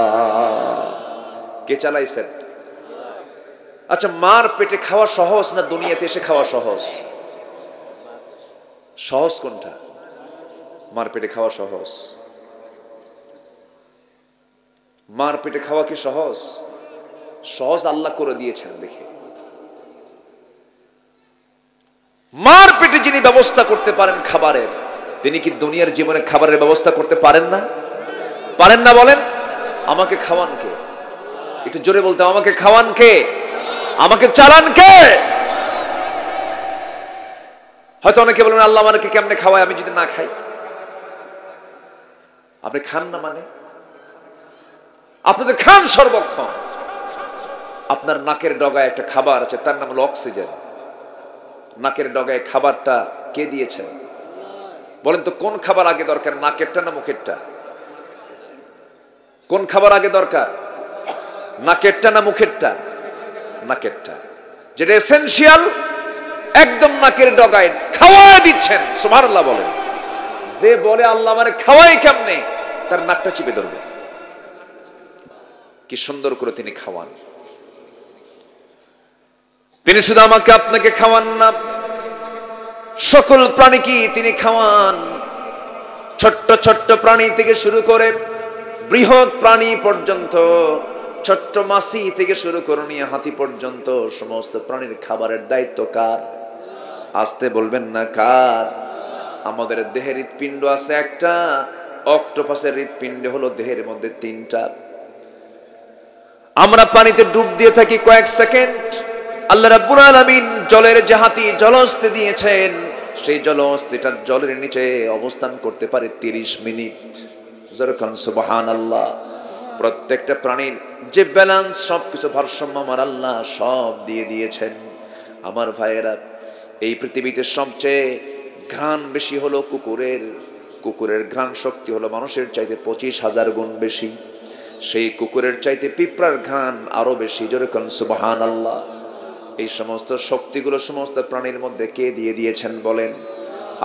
কে চালাইছেন? আচ্ছা, মার পেটে খাওয়া সহজ না দুনিয়াতে এসে খাওয়া সহজ? সহজ কোনটা? মার পেটে খাওয়া সহজ? মার পেটে খাওয়া কি সহজ? সহজ আল্লাহ করে দিয়েছেন দেখে। মার পেটে যিনি ব্যবস্থা করতে পারেন খাবারের, তিনি কি দুনিয়ার জীবনে খাবারের ব্যবস্থা করতে পারেন না? পারেন না? বলেন। আমাকে খাওয়ান কে? একটু জোরে বলতে, আমাকে খাওয়ান কে? আমাকে চালান কে? হয়তো অনেকে বলবেন আল্লাহ আমাকে কেমনে খাওয়ায় আমি যদি না খাই? আপনি খান না মানে? আপনাদের খান সর্বক্ষণ। আপনার নাকের ডগায় একটা খাবার আছে, তার নাম হলো অক্সিজেন। নাকের ডগায় খাবারটা কে দিয়েছেন? বলেন তো কোন খাবার আগে দরকার, নাকেরটা না মুখেরটা? কোন খাবার আগে দরকার, নাকেরটা না মুখেরটা? নাকেরটা, যেটা এসেনশিয়াল, একদম নাকের ডগায় খাওয়া দিচ্ছেন। সুবহানাল্লাহ বলেন। যে বলে আল্লাহ আমারে খাওয়াই কেমনে, তার নাকটা চিপে ধরবে। কি সুন্দর করে তিনি খাওয়ান। তিনি শুধু আমাকে আপনাকে খাওয়ান না, সকল প্রাণীকে তিনি খাওয়ান। ছোট্ট ছোট্ট প্রাণী থেকে শুরু করে বৃহৎ প্রাণী পর্যন্ত, ছোট্ট মাছি থেকে শুরু করে নিয়ে হাতি পর্যন্ত সমস্ত প্রাণীর খাবারের দায়িত্ব কার? আসতে বলবেন না কার? আমাদের দেহের হৃৎপিণ্ড আছে একটা, অক্টোপাসের হৃৎপিণ্ড হলো দেহের মধ্যে 3টা। আমরা পানিতে ডুব দিয়ে থাকি কয়েক সেকেন্ড। আল্লাহ রাব্বুল আলামিন জলের জাহাতি জলহস্তি দিয়েছেন, সেই জলহস্তিটা জলের নিচে অবস্থান করতে পারে 30 মিনিট। যখন সুবহানাল্লাহ। প্রত্যেকটা প্রাণীর যে ব্যালেন্স, সবকিছু ভারসাম্য আমার আল্লাহ সব দিয়ে দিয়েছেন। আমার ভাইয়েরা, এই পৃথিবীতে সবচেয়ে ঘ্রাণ বেশি হলো কুকুরের। কুকুরের ঘ্রাণ শক্তি হলো মানুষের চাইতে 25,000 গুণ বেশি। সেই কুকুরের চাইতে পিঁপড়ার ঘ্রাণ আরো বেশি। জোরে কোন সুবহানাল্লাহ। এই সমস্ত শক্তিগুলো সমস্ত প্রাণীর মধ্যে কে দিয়ে দিয়েছেন বলেন?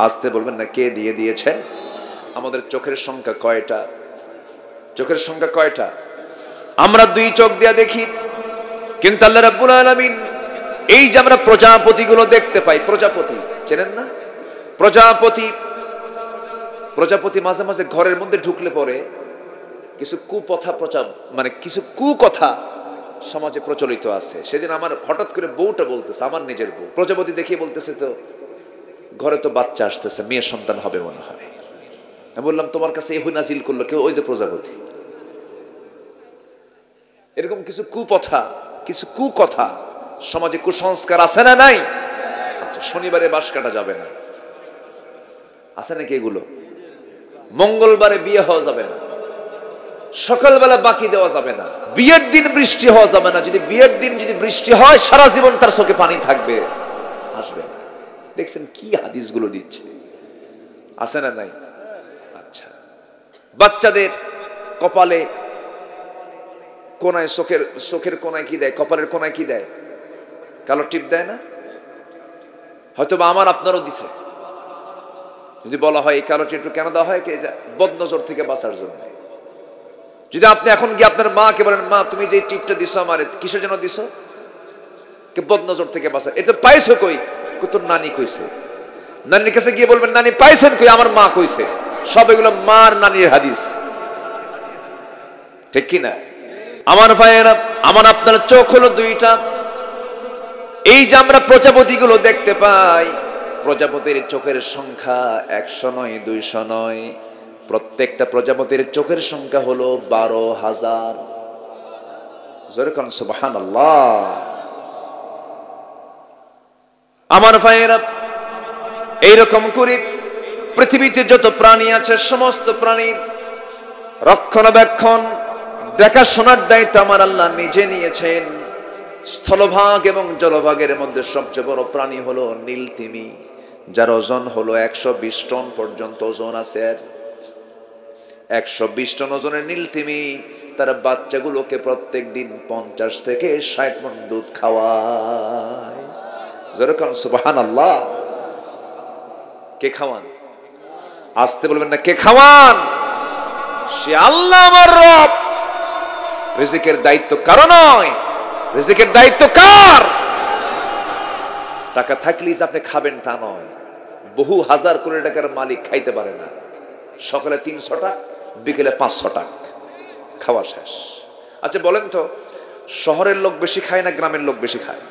আসতে বলবেন না, কে দিয়ে দিয়েছেন? আমাদের চোখের সংখ্যা কয়টা? চোখের সংখ্যা কয়টা? আমরা 2 চোখ দিয়ে দেখি, কিন্তু আল্লাহ রাব্বুল আলামিন এই যে আমরা প্রজাপতিগুলো দেখতে পাই, প্রজাপতি চেনেন না? প্রজাপতি মাঝে মাঝে ঘরের মধ্যে ঢুকলে পরে কিছু কিছু কুকথা সমাজে প্রচলিত আছে। সেদিন আমার হঠাৎ করে বউটা বলতেছে, আমার নিজের বউ, প্রজাপতি দেখিয়ে বলতেছে, তো ঘরে তো বাচ্চা আসতেছে, মেয়ে সন্তান হবে মনে হয়। আমি বললাম তোমার কাছে এহু নাজিল করলো কেউ? ওই যে প্রজাপতি। এরকম কিছু কুকথা সমাজে, কুসংস্কার আছে না নাই? আচ্ছা, শনিবারে বাঁশ কাটা যাবে না, আছে নাকি এগুলো? মঙ্গলবারে বিয়ে হওয়া যাবে না, সকালবেলা বাকি দেওয়া যাবে না, বিয়ের দিন বৃষ্টি হওয়া যাবে না। যদি বিয়ের দিন যদি বৃষ্টি হয়, সারা জীবন তার চোখে পানি থাকবে, আসবে না। দেখছেন কি হাদিসগুলো দিচ্ছে, আছে না নাই? আচ্ছা, বাচ্চাদের কপালে কোনায়, চোখের কোনায় কি দেয়? কপালের কোনায় কি দেয়? কালো টিপ দেয় না? হয়তো বা আমার আপনারও দিছে। যদি বলা হয় এই কালো টিপটা কেন দেওয়া হয়, বদনজর থেকে বাঁচার জন্য। যদি আপনি এখন গিয়ে আপনার মাকে বলেন, মা তুমি যে টিপটা দিছো আমার, কিসের জন্য দিছো? বদনজর থেকে বাঁচা। এটা পাইছো কই? তোর নানি কইছে। নানির কাছে গিয়ে বলবেন, নানি পাইছেন কই? আমার মা কইছে। সব এগুলো মার নানির হাদিস, ঠিক কি না? আমার ভাইয়েরা, আমার আপনার চোখ হলো 2টা। এই যে আমরা প্রজাপতিগুলো দেখতে পাই, প্রজাপতির চোখের সংখ্যা 100 নয়, 200 নয়। প্রত্যেকটা প্রজাপতির চোখের সংখ্যা হলো 12,000। জোরে কোন সুবহানাল্লাহ। আমার ভাইয়েরা, এইরকম করে পৃথিবীতে যত প্রাণী আছে, সমস্ত প্রাণীর রক্ষণাবেক্ষণ, দেখাশোনার দায়িত্ব আমার আল্লাহ নিজে নিয়েছেন। স্থলভাগ এবং জলভাগের মধ্যে সবচেয়ে বড় প্রাণী হলো নীলতিমি, যার ওজন হলো 120 টন পর্যন্ত ওজন আছে। 120 টন ওজনের নীলতিমি তার বাচ্চাগুলোকে প্রত্যেক দিন 50 থেকে 60 মণ দুধ খাওয়ায়। যেরকম সুবহানাল্লাহ। কে খাওয়ান? আসতে বলবেন না, কে খাওয়ান? সে আল্লাহ আমার রব। রিজিকের দায়িত্ব কারো নয়, রিজিকের দায়িত্ব কার? টাকা থাকলেই যে আপনি খাবেন তা নয়। বহু হাজার কোটি টাকার মালিক খাইতে পারে না। সকালে 300 টাকা, বিকেলে 500 টাকা, খাওয়া শেষ। আচ্ছা বলেন তো, শহরের লোক বেশি খায় না গ্রামের লোক বেশি খায়?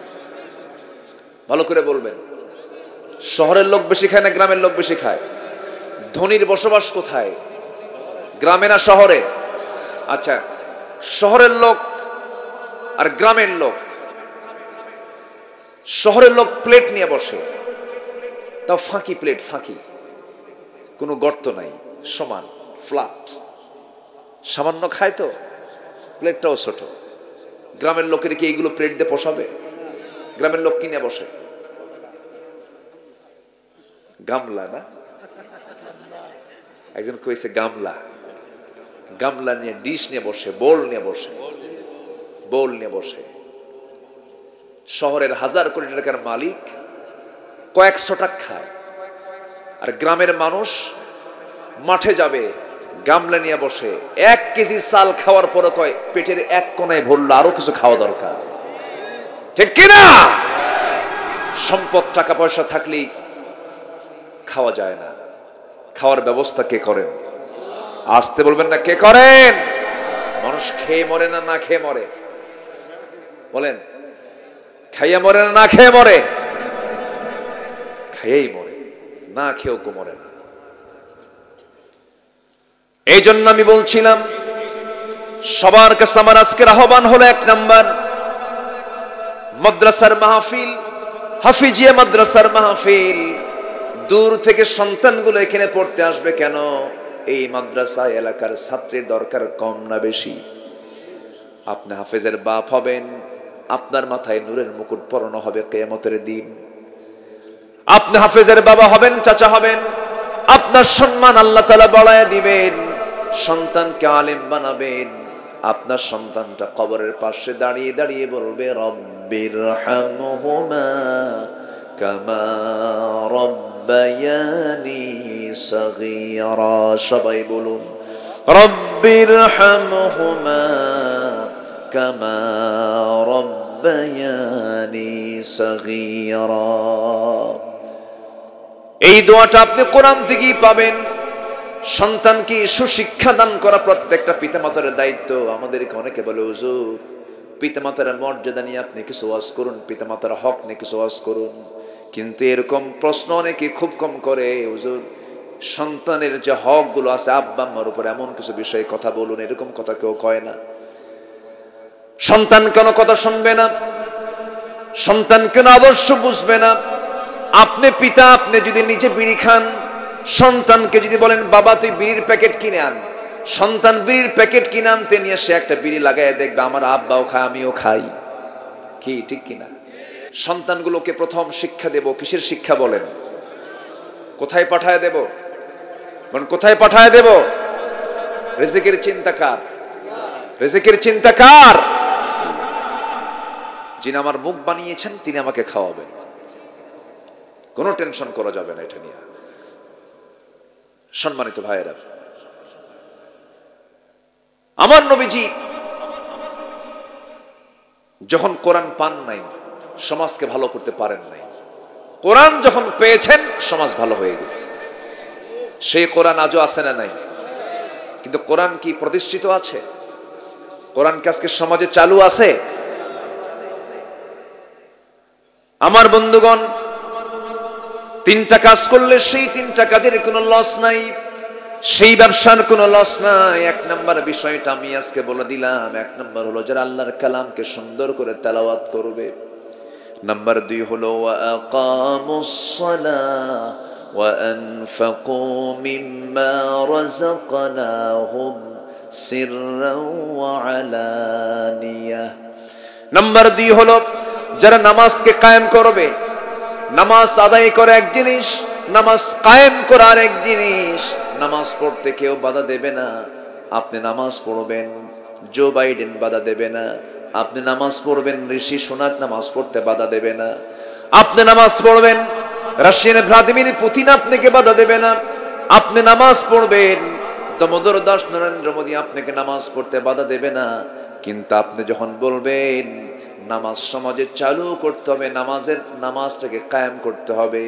ভালো করে বলবেন। শহরের লোক বেশি খায় না গ্রামের লোক বেশি খায়? ধনীর বসবাস কোথায়, গ্রামে না শহরে? আচ্ছা, শহরের লোক আর গ্রামের লোক, শহরের লোক প্লেট নিয়ে বসে, তাও ফাঁকি প্লেট, ফাঁকি, কোনো গর্ত নাই, সমান ফ্ল্যাট, সামান্য খায় তো প্লেটটাও ছোট। গ্রামের লোকের কি এইগুলো প্লেট দিয়ে পোষাবে? গ্রামের লোক কিনে বসে গামলা, না একজন কইছে গামলা, গামলা নিয়ে, ডিশ নিয়ে বসে, বোল নিয়ে বসে, বোল নিয়ে বসে। শহরের হাজার কোটি টাকার মালিক কয়েকশো টাকা খায়, আর গ্রামের মানুষ মাঠে যাবে গামলা নিয়ে বসে, 1 কেজি চাল খাওয়ার পরে কয় পেটের এক কোনায় ভরলো, আরো কিছু খাওয়া দরকার। ঠিক কিনা? সম্পদ টাকা পয়সা থাকলেই খাওয়া যায় না। খাওয়ার ব্যবস্থা কে করেন? আসতে বলবেন না, কে করেন? মানুষ খেয়ে মরে না, না খেয়ে মরে? বলেন, খাইয়া মরে না, না খেয়ে মরে? খাইয়েই মরে, না খেয়েও কো মরে না। এই জন্য আমি বলছিলাম, সবার কাছে আমার আজকের আহ্বান হলো, 1 নাম্বার, মাদ্রাসার মাহফিল, হাফিজিয়া মাদ্রাসার মাহফিল। দূর থেকে সন্তানগুলো এখানে পড়তে আসবে কেন? এই মাদ্রাসা এলাকার ছাত্রের দরকার কম না বেশি? আপনি হাফেজের বাপ হবেন, আপনার মাথায় নূরের মুকুট পরানো হবে কিয়ামতের দিন। আপনি হাফেজের বাবা হবেন, চাচা হবেন, আপনার সম্মান আল্লাহ তাআলা বাড়ায় দিবেন। সন্তানকে আলেম বানাবেন, আপনার সন্তানটা কবরের পাশে দাঁড়িয়ে দাঁড়িয়ে বলবে, রব্বিরহামহুমা কামা রব্বায়ানি সগীরা। সবাই বলুন, রব্বিরহামহুমা কামা রব্বায়ানি সগীরা। এই দোয়াটা আপনি কোরআন থেকেই পাবেন। সন্তানকে সুশিক্ষা দান করা প্রত্যেকটা পিতামাতার দায়িত্ব। আমাদেরকে অনেকে বলে, হুজুর পিতামাতার মর্যাদা নিয়ে আপনি কিছু ওয়াজ করুন, পিতামাতার হক নিয়ে কিছু ওয়াজ করুন। কিন্তু এরকম প্রশ্ন অনেকে খুব কম করে, হুজুর সন্তানের যে হকগুলো আছে আব্বা আম্মার উপর, এমন কিছু বিষয়ে কথা বলুন। এরকম কথা কেউ কয় না। সন্তান কেন কথা শুনবে না? সন্তান কেন আদর্শ বুঝবে না? আপনি পিতা, আপনি যদি নিজে বিড়ি খান, সন্তানকে যদি বলেন বাবা তুই বিড়ির প্যাকেট কিনে আন, সন্তান বিড়ির প্যাকেট কিনে আনতে নিয়ে সে একটা বিড়ি লাগায় দেখবে আমার আব্বাও খায়, আমিও খাই। কি ঠিক কিনা? সন্তানগুলোকে প্রথম শিক্ষা দেব, কিসের শিক্ষা বলেন? কোথায় পাঠায় দেব? কোথায় পাঠায় দেব? রিজিকের চিন্তা কার? রিজিকের চিন্তা কার? যিনি আমার মুখ বানিয়েছেন তিনি আমাকে খাওয়াবেন, কোনো টেনশন করা যাবে না এটা নিয়ে। সম্মানিত ভাইয়েরা, আমার নবীজি যখন কোরআন পান নাই, সমাজকে ভালো করতে পারেন নাই। কোরআন যখন পেয়েছেন, সমাজ ভালো হয়ে গেছে। সেই কোরআন আজও আছে না নাই? কিন্তু কোরআন কি প্রতিষ্ঠিত আছে? কোরআন কি আজকে সমাজে চালু আছে? আমার বন্ধুগণ, 3টা কাজ করলে সেই 3টা কাজের কোনো লস নাই, সেই ব্যবসার কোনো লস নাই। 1 নাম্বার বিষয়টা আমি আজকে বলে দিলাম। 1 নাম্বার হলো যারা আল্লাহর কালামকে সুন্দর করে তেলাওয়াত করবে। নাম্বার 2 হলো ওয়া আকামুস সালাহ ওয়া আনফাকু মিম্মা রাযাকনাহুম সিররাও ওয়া আলানিয়াহ। নাম্বার 2 হলো যারা নামাজকে কায়েম করবে। নামাজ আদায় করে এক জিনিস, নামাজ কায়েম করা আরেক জিনিস। নামাজ পড়তে কেউ বাধা দেবে না, আপনি নামাজ পড়বেন। জো বাইডেন বাধা দেবে না, আপনি নামাজ পড়বেন। ঋষি সোনাক নামাজ পড়তে বাধা দেবে না, আপনি নামাজ পড়বেন। রাশিয়ান ভ্লাদিমির পুতিন আপনাকে বাধা দেবে না, আপনি নামাজ পড়বেন। দামোদর দাস নরেন্দ্র মোদী আপনাকে নামাজ পড়তে বাধা দেবে না। কিন্তু আপনি যখন বলবেন নামাজ সমাজে চালু করতে হবে, নামাজটাকে কায়েম করতে হবে,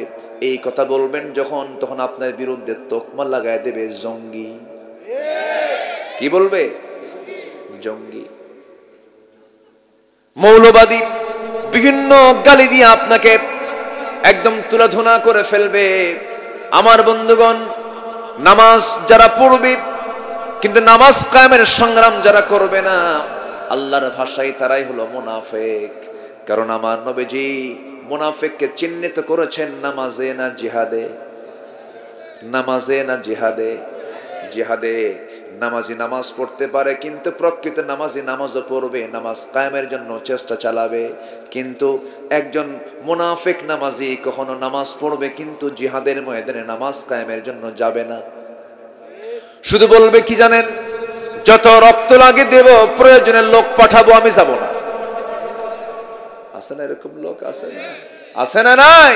এই কথা বলবেন যখন, তখন আপনার বিরুদ্ধে তোকমা লাগায় দেবে জঙ্গি। কি বলবে? জঙ্গি, মৌলবাদী, বিভিন্ন গালি দিয়ে আপনাকে একদম তুলাধুনা করে ফেলবে। আমার বন্ধুগণ, নামাজ যারা পড়বে কিন্তু নামাজ কায়েমের সংগ্রাম যারা করবে না, আল্লাহর ভাষায় তারাই হলো মুনাফিক। কারণ আমার নবীজি মুনাফিককে চিহ্নিত করেছেন নামাজে না জিহাদে। নামাজে না জিহাদে? জিহাদে নামাজি নামাজ পড়তে পারে, কিন্তু প্রকৃত নামাজি নামাজও পড়বে, নামাজ কায়েমের জন্য চেষ্টা চালাবে। কিন্তু একজন মুনাফিক নামাজি কখনো নামাজ পড়বে কিন্তু জিহাদের ময়দানে নামাজ কায়েমের জন্য যাবে না। শুধু বলবে কি জানেন, যত রক্ত লাগে দেব, প্রয়োজনে লোক পাঠাবো, আমি যাব না। আছে না এরকম লোক? আছে না? আছে না? নাই?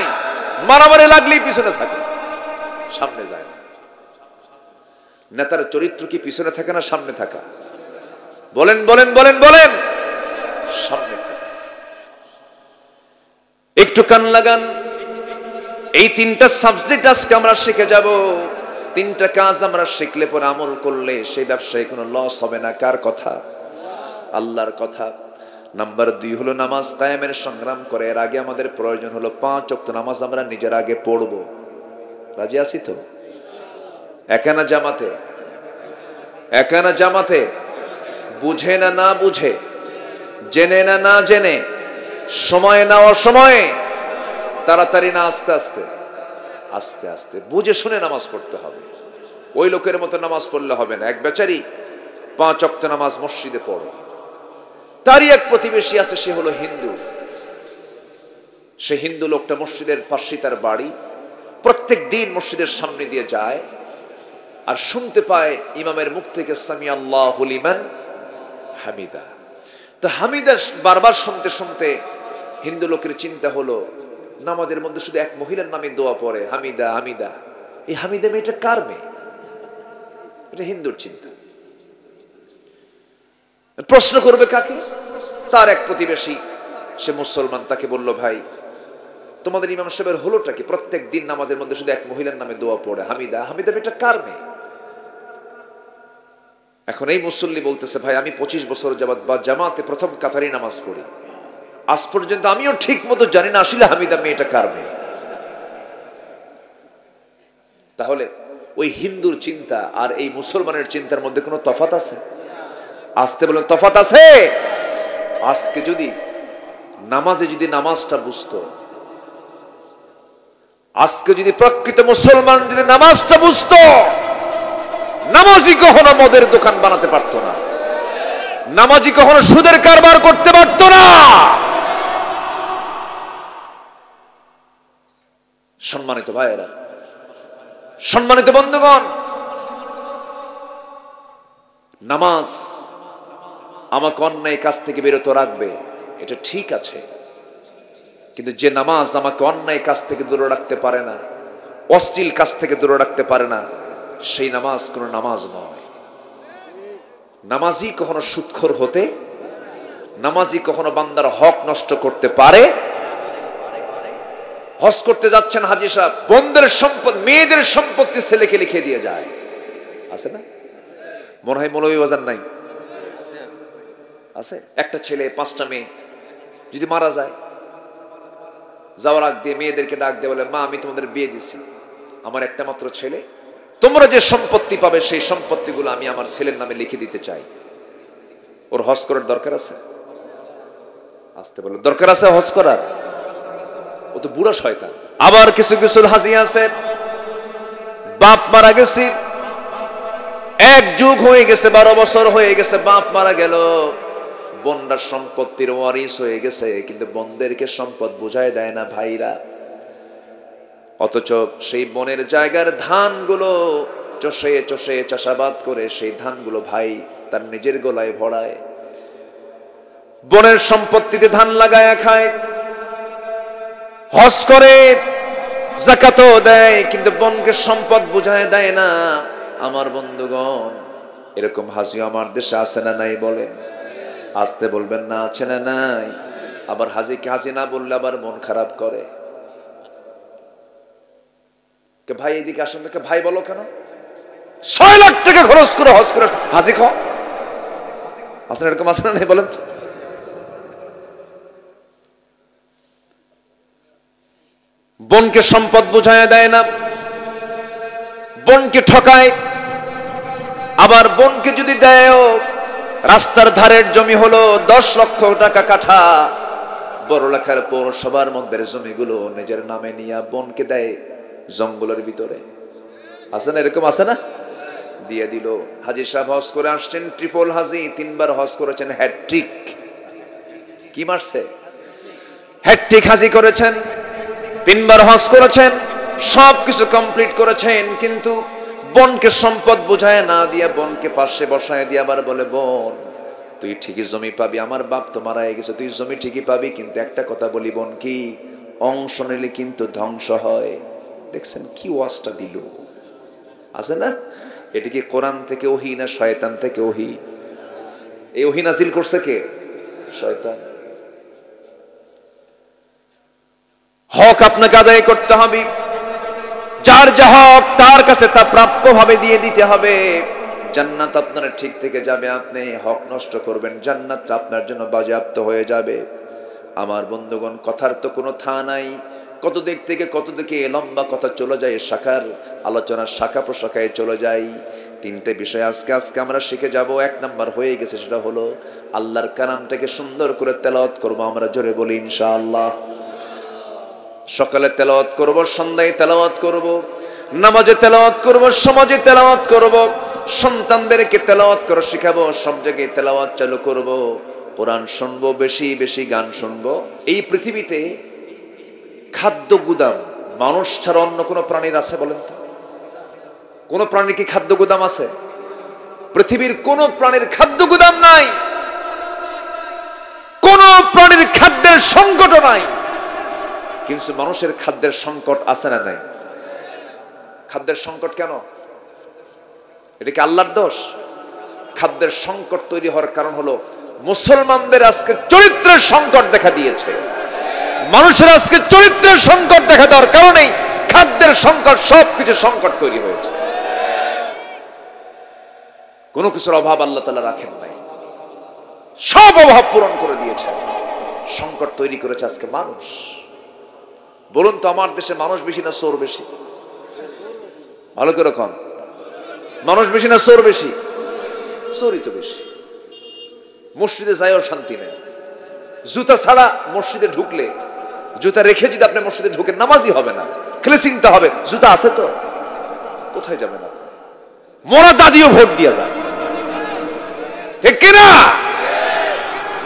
মারামারি লাগলেই পিছনে থাকে, সামনে যায় না। নেতার চরিত্র কি পিছনে থাকে না সামনে থাকা? বলেন বলেন বলেন বলেন। সামনে থাকা। একটু কান লাগান, এই তিনটা সাবজেক্ট আজকে আমরা শিখে যাব। তিনটা কাজ আমরা শিখলে পরে আমল করলে সেই ব্যবসায় কোনো লস হবে না। কার কথা? আল্লাহর কথা। নাম্বার 2 হলো নামাজ কায়েমের সংগ্রাম করে। এর আগে আমাদের প্রয়োজন হলো 5 ওয়াক্ত নামাজ আমরা নিজের আগে পড়ব। রাজি আছি তো? একানা জামাতে, একানা জামাতে, বুঝে না না বুঝে, জেনে না না জেনে, সময়ে না অসময়ে, তাড়াতাড়ি না আস্তে আস্তে, আস্তে আস্তে বুঝে শুনে নামাজ পড়তে হবে। ওই লোকের মতো নামাজ পড়লে হবে না। এক বেচারি 5 ওয়াক্ত নামাজ মসজিদে পড়ে, তারই এক প্রতিবেশী আছে, সে হলো হিন্দু। সে হিন্দু লোকটা মসজিদের পাশেই তার বাড়ি, প্রত্যেক দিন মসজিদের সামনে দিয়ে যায় আর শুনতে পায় ইমামের মুখ থেকে সামি আল্লাহু লিমান হামিদা। তো হামিদা বারবার শুনতে শুনতে হিন্দু লোকের চিন্তা হলো, নামাজের মধ্যে শুধু এক মহিলার নামে দোয়া পড়ে, হামিদা হামিদা। এই হামিদা মেয়েটা কার মেয়ে? এটা হিন্দুর চিন্তা। প্রশ্ন করবে কাকে? তার এক প্রতিবেশী, সে মুসলমান, তাকে বলল, ভাই তোমাদের ইমাম সাহেবের হলোটা কি? প্রত্যেক দিন নামাজের মধ্যে শুধু এক মহিলার নামে দোয়া পড়ে, হামিদা হামিদা মেয়েটা কার মেয়ে? এখন এই মুসল্লি বলতেছে, ভাই আমি 25 বছর যাবত বা জামাতে প্রথম কাতারি নামাজ পড়ি, আজ পর্যন্ত আমিও ঠিক মতো জানি না আসলে হামিদা মেয়েটা কার মেয়ে। তাহলে ওই হিন্দুর চিন্তা আর এই মুসলমানের চিন্তার মধ্যে কোনো তফাৎ আছে? আসতে বলেন, তফাৎ আছে? আজকে যদি নামাজে যদি নামাজটা বুঝতো, আজকে যদি প্রকৃত মুসলমান যদি নামাজটা বুঝতো, নামাজি কখনো মদের দোকান বানাতে পারতো না, নামাজি কখনো সুদের কারবার করতে পারতো না। সম্মানিত ভাইয়েরা, সম্মানিত বন্ধুগণ, নামাজ আমাকে অন্যায় কাজ থেকে বিরত রাখবে, এটা ঠিক আছে। কিন্তু যে নামাজ আমাকে অন্যায় কাজ থেকে দূরে রাখতে পারে না, অশ্লীল কাজ থেকে দূরে রাখতে পারে না, সেই নামাজ কোনো নামাজ নয়। নামাজি কখনো সুদখোর হতে, নামাজি কখনো বান্দার হক নষ্ট করতে পারে? হজ করতে যাচ্ছেন হাজী সাহেব, বোনদের সম্পদ, মেয়েদের সম্পত্তি ছেলেকে লিখে দিয়ে যায়, আছে না? মনে হয় মৌলভীবাজার নাই, আছে? একটা ছেলে 5টা মেয়ে, যদি মারা যায়, যাওয়ার আগ দিয়ে মেয়েদেরকে ডাক দিয়ে বলে, মা আমি তোমাদের বিয়ে দিছি, আমার একটা মাত্র ছেলে, তোমরা যে সম্পত্তি পাবে সেই সম্পত্তিগুলো আমি আমার ছেলের নামে লিখে দিতে চাই। ওর হজ করার দরকার আছে? আসতে বলো, দরকার আছে হজ করার? ও তো বুড়া শয়তান। আবার কিছু কিছু হাজি আছে, বাপ মারা গেছে, 1 যুগ হয়ে গেছে, 12 বছর হয়ে গেছে, বাপ মারা গেল, বোনরা সম্পত্তির ওয়ারিস হয়ে গেছে, কিন্তু বোনদেরকে সম্পদ বুঝায় দেয় না ভাইরা। অথচ সেই বোনের জায়গার ধানগুলো চষে চষে চাষাবাদ করে সেই ধানগুলো ভাই তার নিজের গলায় ভরায়, বোনের সম্পত্তিতে ধান লাগায় খায়, হজ করে, যাকাতও দেয়, কিন্তু বোনকে সম্পদ বুঝায় দেয় না। আমার বন্ধুগণ, এরকম হাজি আমার দেশে আছে না নাই বলেন? আসতে বলবেন না, আছে না নাই? আবার হাজিকে হাজি না বললে আবার মন খারাপ করে। ভাই এদিকে আসেন, তোকে ভাই বলো কেন? 6 লাখ টাকা খরচ করে হজ করে হাজি খাও। আসেন, এরকম আছে না নাই বলেন তো? বোনকে সম্পদ বুঝায় দেয় না, বোনকে ঠকায়। আবার বোনকে যদি দেয়ও, রাস্তার ধারের জমি হলো 10 লক্ষ টাকা কাঠা, বড় লেখার পৌরসভার মধ্যে জমিগুলো নিজের নামে নিয়ে বোনকে দেয় জঙ্গলের ভিতরে। আছে না এরকম? আছে না? দিয়ে দিল। হাজি সাহেব হজ করে আসছেন, ট্রিপল হাজি, 3 বার হজ করেছেন, হ্যাট্রিক। কি মারছে? হ্যাট্রিক হাজি করেছেন, 3 বার হজ করেছেন, সবকিছু কমপ্লিট করেছেন, কিন্তু বোনকে সম্পদ বুঝায় না দিয়ে বোনকে পাশে বসায় দিয়ে আবার বলে, বোন তুই ঠিকই জমি পাবি, আমার বাপ তো মারা গেছে, তুই জমি ঠিকই পাবি, কিন্তু একটা কথা বলি বোন, কি অংশ নিলে কিন্তু ধ্বংস হয়। দেখছেন কি ওয়াজটা দিল? আছে না? এটা কি কোরআন থেকে ওহী না শয়তান থেকে ওহী? এই ওহী নাজিল করছে কে? শয়তান। হক আপনাকে আদায় করতে হবে, যার যা হক তার কাছে তা প্রাপ্য ভাবে দিয়ে দিতে হবে। জান্নাত আপনার ঠিক থেকে যাবে, আপনি হক নষ্ট করবেন, জান্নাতটা আপনার জন্য বাজেয়াপ্ত হয়ে যাবে। আমার বন্ধুগণ, কথার তো কোনো থা নাই, কত দিক থেকে কত দিকে লম্বা কথা চলে যায়, শাখার আলোচনা শাখা প্রশাখায় চলে যায়। 3টে বিষয় আজকে আমরা শিখে যাব। 1 নাম্বার হয়ে গেছে, সেটা হলো আল্লাহর কালামটাকে সুন্দর করে তেলাওয়াত করব। আমরা জোরে বলি ইনশাআল্লাহ। সকালে তেলাওয়াত করব, সন্ধ্যায় তেলাওয়াত করব, নামাজে তেলাওয়াত করব, সমাজে তেলাওয়াত করব, সন্তানদেরকে তেলাওয়াত করা শিখাবো, সব জায়গায় তেলাওয়াত চালু করব, কোরআন শুনবো, বেশি বেশি গান শুনবো। এই পৃথিবীতে খাদ্য গুদাম মানুষ ছাড়া অন্য কোন প্রাণীর আছে বলেন তো? কোন প্রাণীর কি খাদ্য গুদাম আছে? পৃথিবীর কোন প্রাণীর খাদ্য গুদাম নাই, কোন প্রাণীর খাদ্যের সংকট নাই, কিন্তু মানুষের খাদ্যের সংকট আছে না নাই? খাদ্যের সংকট কেন? এটা কি আল্লাহর দোষ? খাদ্যের সংকট তৈরি হওয়ার কারণ হলো মুসলমানদের আজকে চরিত্রের সংকট দেখা দিয়েছে। মানুষের আজকে চরিত্রের সংকট দেখা দেওয়ার কারণেই খাদ্যের সংকট, সবকিছু সংকট তৈরি হয়েছে। কোনো কিছুর অভাব আল্লাহ তাআলা রাখেন নাই, সব অভাব পূরণ করে দিয়েছেন। সংকট তৈরি করেছে আজকে মানুষ। বলুন তো, আমার দেশে মানুষ বেশি না চোর বেশি? ভালো করে কন, মানুষ বেশি না চোর বেশি? চোরই তো বেশি। মসজিদে যায়ও শান্তি নেই, জুতা ছাড়া মসজিদে ঢুকলে, জুতা রেখে যদি আপনি মসজিদে ঢুকেন, নামাজই হবে না। খেলে চিন্তা হবে, জুতা আছে তো? কোথায় যাবেন আপনি? মরা দাদিও ভোট দিয়ে যায়, ঠিক কিনা?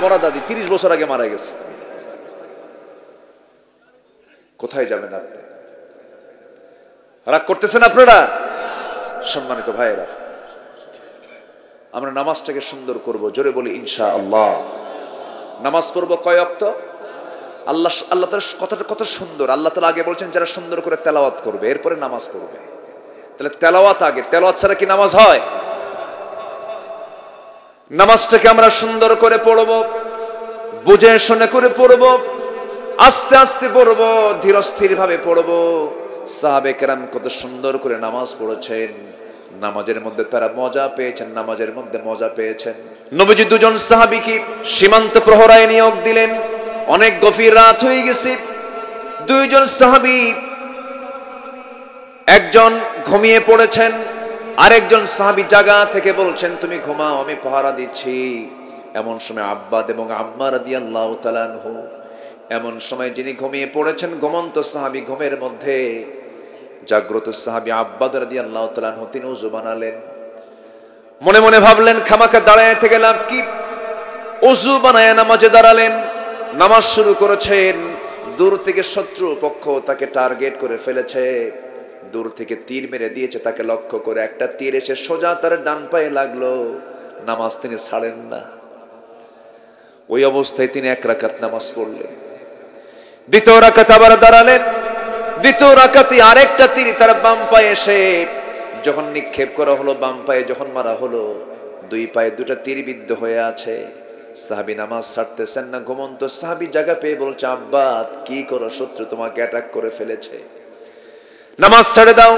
মরা দাদি 30 বছর আগে মারা গেছে, কোথায় যাবেন আপনি? রাগ করতেছেন আপনারা? সম্মানিত ভাইয়েরা, আমরা নামাজটাকে সুন্দর করব, জোরে বলি ইনশাআল্লাহ। নামাজ পড়বো কয় ওয়াক্ত? আল্লাহ তাআলার কথাটা কত সুন্দর। আল্লাহ তাআলা আগে বলছেন যারা সুন্দর করে তেলাওয়াত করবে, এরপরে নামাজ পড়বে। তাহলে তেলাওয়াত আগে, তেলাওয়াত ছাড়া কি নামাজ হয়? নামাজটাকে আমরা সুন্দর করে পড়ব, বুঝে শুনে করে পড়ব, আস্তে আস্তে পড়ব, ধীরস্থির ভাবে পড়ব। সাহাবে কেরাম কত সুন্দর করে নামাজ পড়েছেন, নামাজের মধ্যে তারা মজা পেয়েছেন, নামাজের মধ্যে মজা পেয়েছেন। নবীজি 2 জন সাহাবীকে সীমান্ত প্রহরায় নিয়োগ দিলেন। অনেক গভীর রাত হয়ে গেছে, 2 জন সাহাবী, একজন ঘুমিয়ে পড়েছেন, আরেকজন সাহাবী জাগা থেকে বলছেন তুমি ঘুমাও, আমি পাহারা দিচ্ছি। এমন সময় আব্বাদ এবং আম্মা রাদিয়াল্লাহু তাআলা আনহু, এমন সময় যিনি ঘুমিয়ে পড়েছেন, ঘুমন্ত সাহাবী, ঘুমের মধ্যে জাগ্রত সাহাবী আব্বাদ রাদিয়াল্লাহু তাআলা আনহু, তিনি ওযু বানালেন। মনে মনে ভাবলেন খামাখা দাঁড়ায় থেকে লাভ কি? ওযু বানায় নামাজে দাঁড়ালেন, নামাজ শুরু করেছেন। দূর থেকে শত্রু পক্ষ তাকে টার্গেট করে ফেলেছে, দূর থেকে তীর মেরে দিয়েছে তাকে লক্ষ্য করে, একটা তীর এসে সোজা তার ডান পায়ে লাগলো, নামাজ তিনি ছাড়েন না। ওই অবস্থায় তিনি 1 রাকাত নামাজ পড়লেন। দ্বিতীয় রাকাত আবার দাঁড়ালেন, দ্বিতীয় রাকাতে আরেকটা তীর তার বাম পায়ে এসে যখন নিক্ষেপ করা হলো, বাম পায়ে যখন মারা হলো, 2 পায়ে 2টা তীর বিদ্ধ হয়ে আছে। সাহাবী নামাজ ছাড়তেছেন না। ঘুমন্ত সাহাবী জায়গা পেয়ে বলছে, আব্বা কি করো, শত্রু তোমাকে অ্যাটাক করে ফেলেছে, নামাজ ছেড়ে দাও।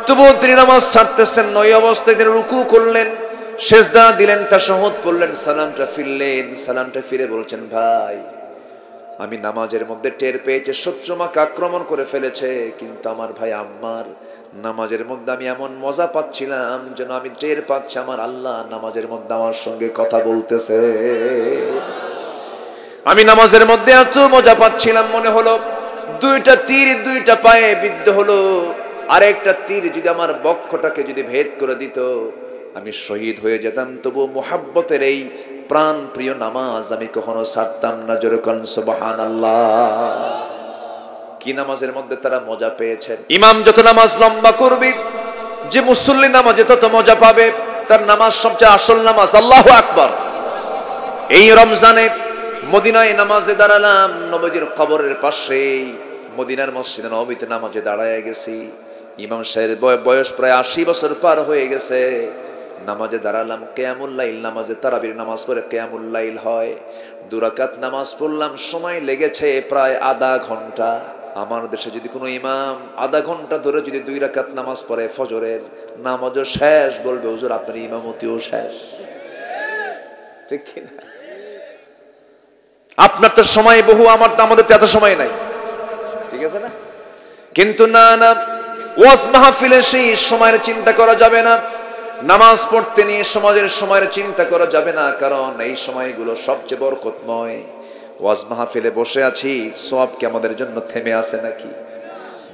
তবুও তিনি নামাজ ছাড়তেছেন না। ওই অবস্থায় তিনি রুকু করলেন, সিজদা দিলেন, তাশাহুদ পড়লেন, সালামটা ফিরলেন। সালামটা ফিরে বলছেন, ভাই আমি নামাজের মধ্যে টের পেয়েছি শত্রু আমাকে আক্রমণ করে ফেলেছে, কিন্তু আমার ভাই আম্মার নামাজের মধ্যে আমি এমন মজা পাচ্ছিলাম যেন আমি টের পাচ্ছি আমার আল্লাহ নামাজের মধ্যে আমার সঙ্গে কথা বলতেছে। আমি নামাজের মধ্যে এত মজা পাচ্ছিলাম, মনে হলো 2টা তীর 2টা পায়ে বিদ্ধ হলো, আরেকটা তীর যদি আমার বক্ষটাকে যদি ভেদ করে দিত আমি শহীদ হয়ে যেতাম। তবু মুহাব্বতের এই প্রাণ প্রিয় নামাজ আমি কখনো ছাড়তাম না। জোরে কোন সুবহানাল্লাহ। কি নামাজের মধ্যে তারা মজা পেয়েছেন। ইমাম যত নামাজ লম্বা করবে, যে মুসল্লি নামাজে তত মজা পাবে, তার নামাজ সবচেয়ে আসল নামাজ। আল্লাহু আকবার। এই রমজানে মদিনায় নামাজে দাঁড়ালাম, নবীজির কবরের পাশে মদিনার মসজিদে নববীতে নামাজে দাঁড়ায় গেছি। ইমাম সাহেবের বয়স প্রায় 80 বছর পার হয়ে গেছে। নামাজে দাঁড়ালাম, কিয়ামুল লাইল নামাজে, তারাবির নামাজ পড়ে কিয়ামুল লাইল হয়। 2 রাকাত নামাজ পড়লাম, সময় লেগেছে প্রায় আধা ঘন্টা। আমার দেশে যদি কোনো ইমাম আধা ঘন্টা ধরে যদি 2 রাকাত নামাজ পড়ে ফজরের, নামাজও শেষ, বলবে হুজুর আপনার ইমামতিও শেষ। ঠিক কিনা? আপনার তো সময় বহু, আমাদের তো এত সময় নাই, ঠিক আছে না? কিন্তু না, ওয়াজ মাহফিলে সেই সময়ের চিন্তা করা যাবে না, নামাজ পড়তে নিয়ে সমাজের সময়ের চিন্তা করা যাবে না, কারণ এই সময়গুলো সবচেয়ে বরকতময়। ওয়াজ মাহফিলে বসে আছি, সওয়াব কি আমাদের জন্য থেমে আছে নাকি?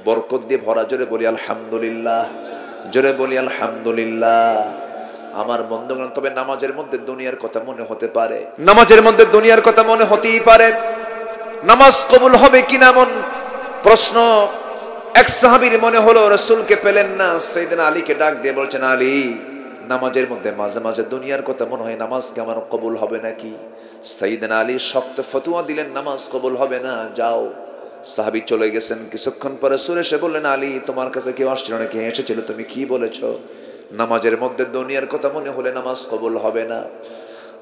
বরকত দিয়ে ভরা। জোরে বলি আলহামদুলিল্লাহ, জোরে বলি আলহামদুলিল্লাহ। আমার বন্ধুগণ, তবে নামাজের মধ্যে দুনিয়ার কথা মনে হতে পারে, নামাজের মধ্যে দুনিয়ার কথা মনে হতেই পারে। নামাজ কবুল হবে কিনা এমন প্রশ্ন এক সাহাবীর মনে হলো। রাসূলকে পেলেন না, সাইয়েদনা আলীকে ডাক দিয়ে বলছেন, আলী নামাজের মধ্যে মাঝে মাঝে দুনিয়ার কথা মনে হয়, নামাজ কি আমার কবুল হবে নাকি? সাইয়েদনা আলী শক্ত ফতোয়া দিলেন, নামাজ কবুল হবে না, যাও। সাহাবী চলে গেছেন। কিছুক্ষণ পরে রাসূল এসে বললেন, আলী তোমার কাছে কেউ আসছিল নাকি? এসেছিল, তুমি কি বলেছো? নামাজের মধ্যে দুনিয়ার কথা মনে হলে নামাজ কবুল হবে না।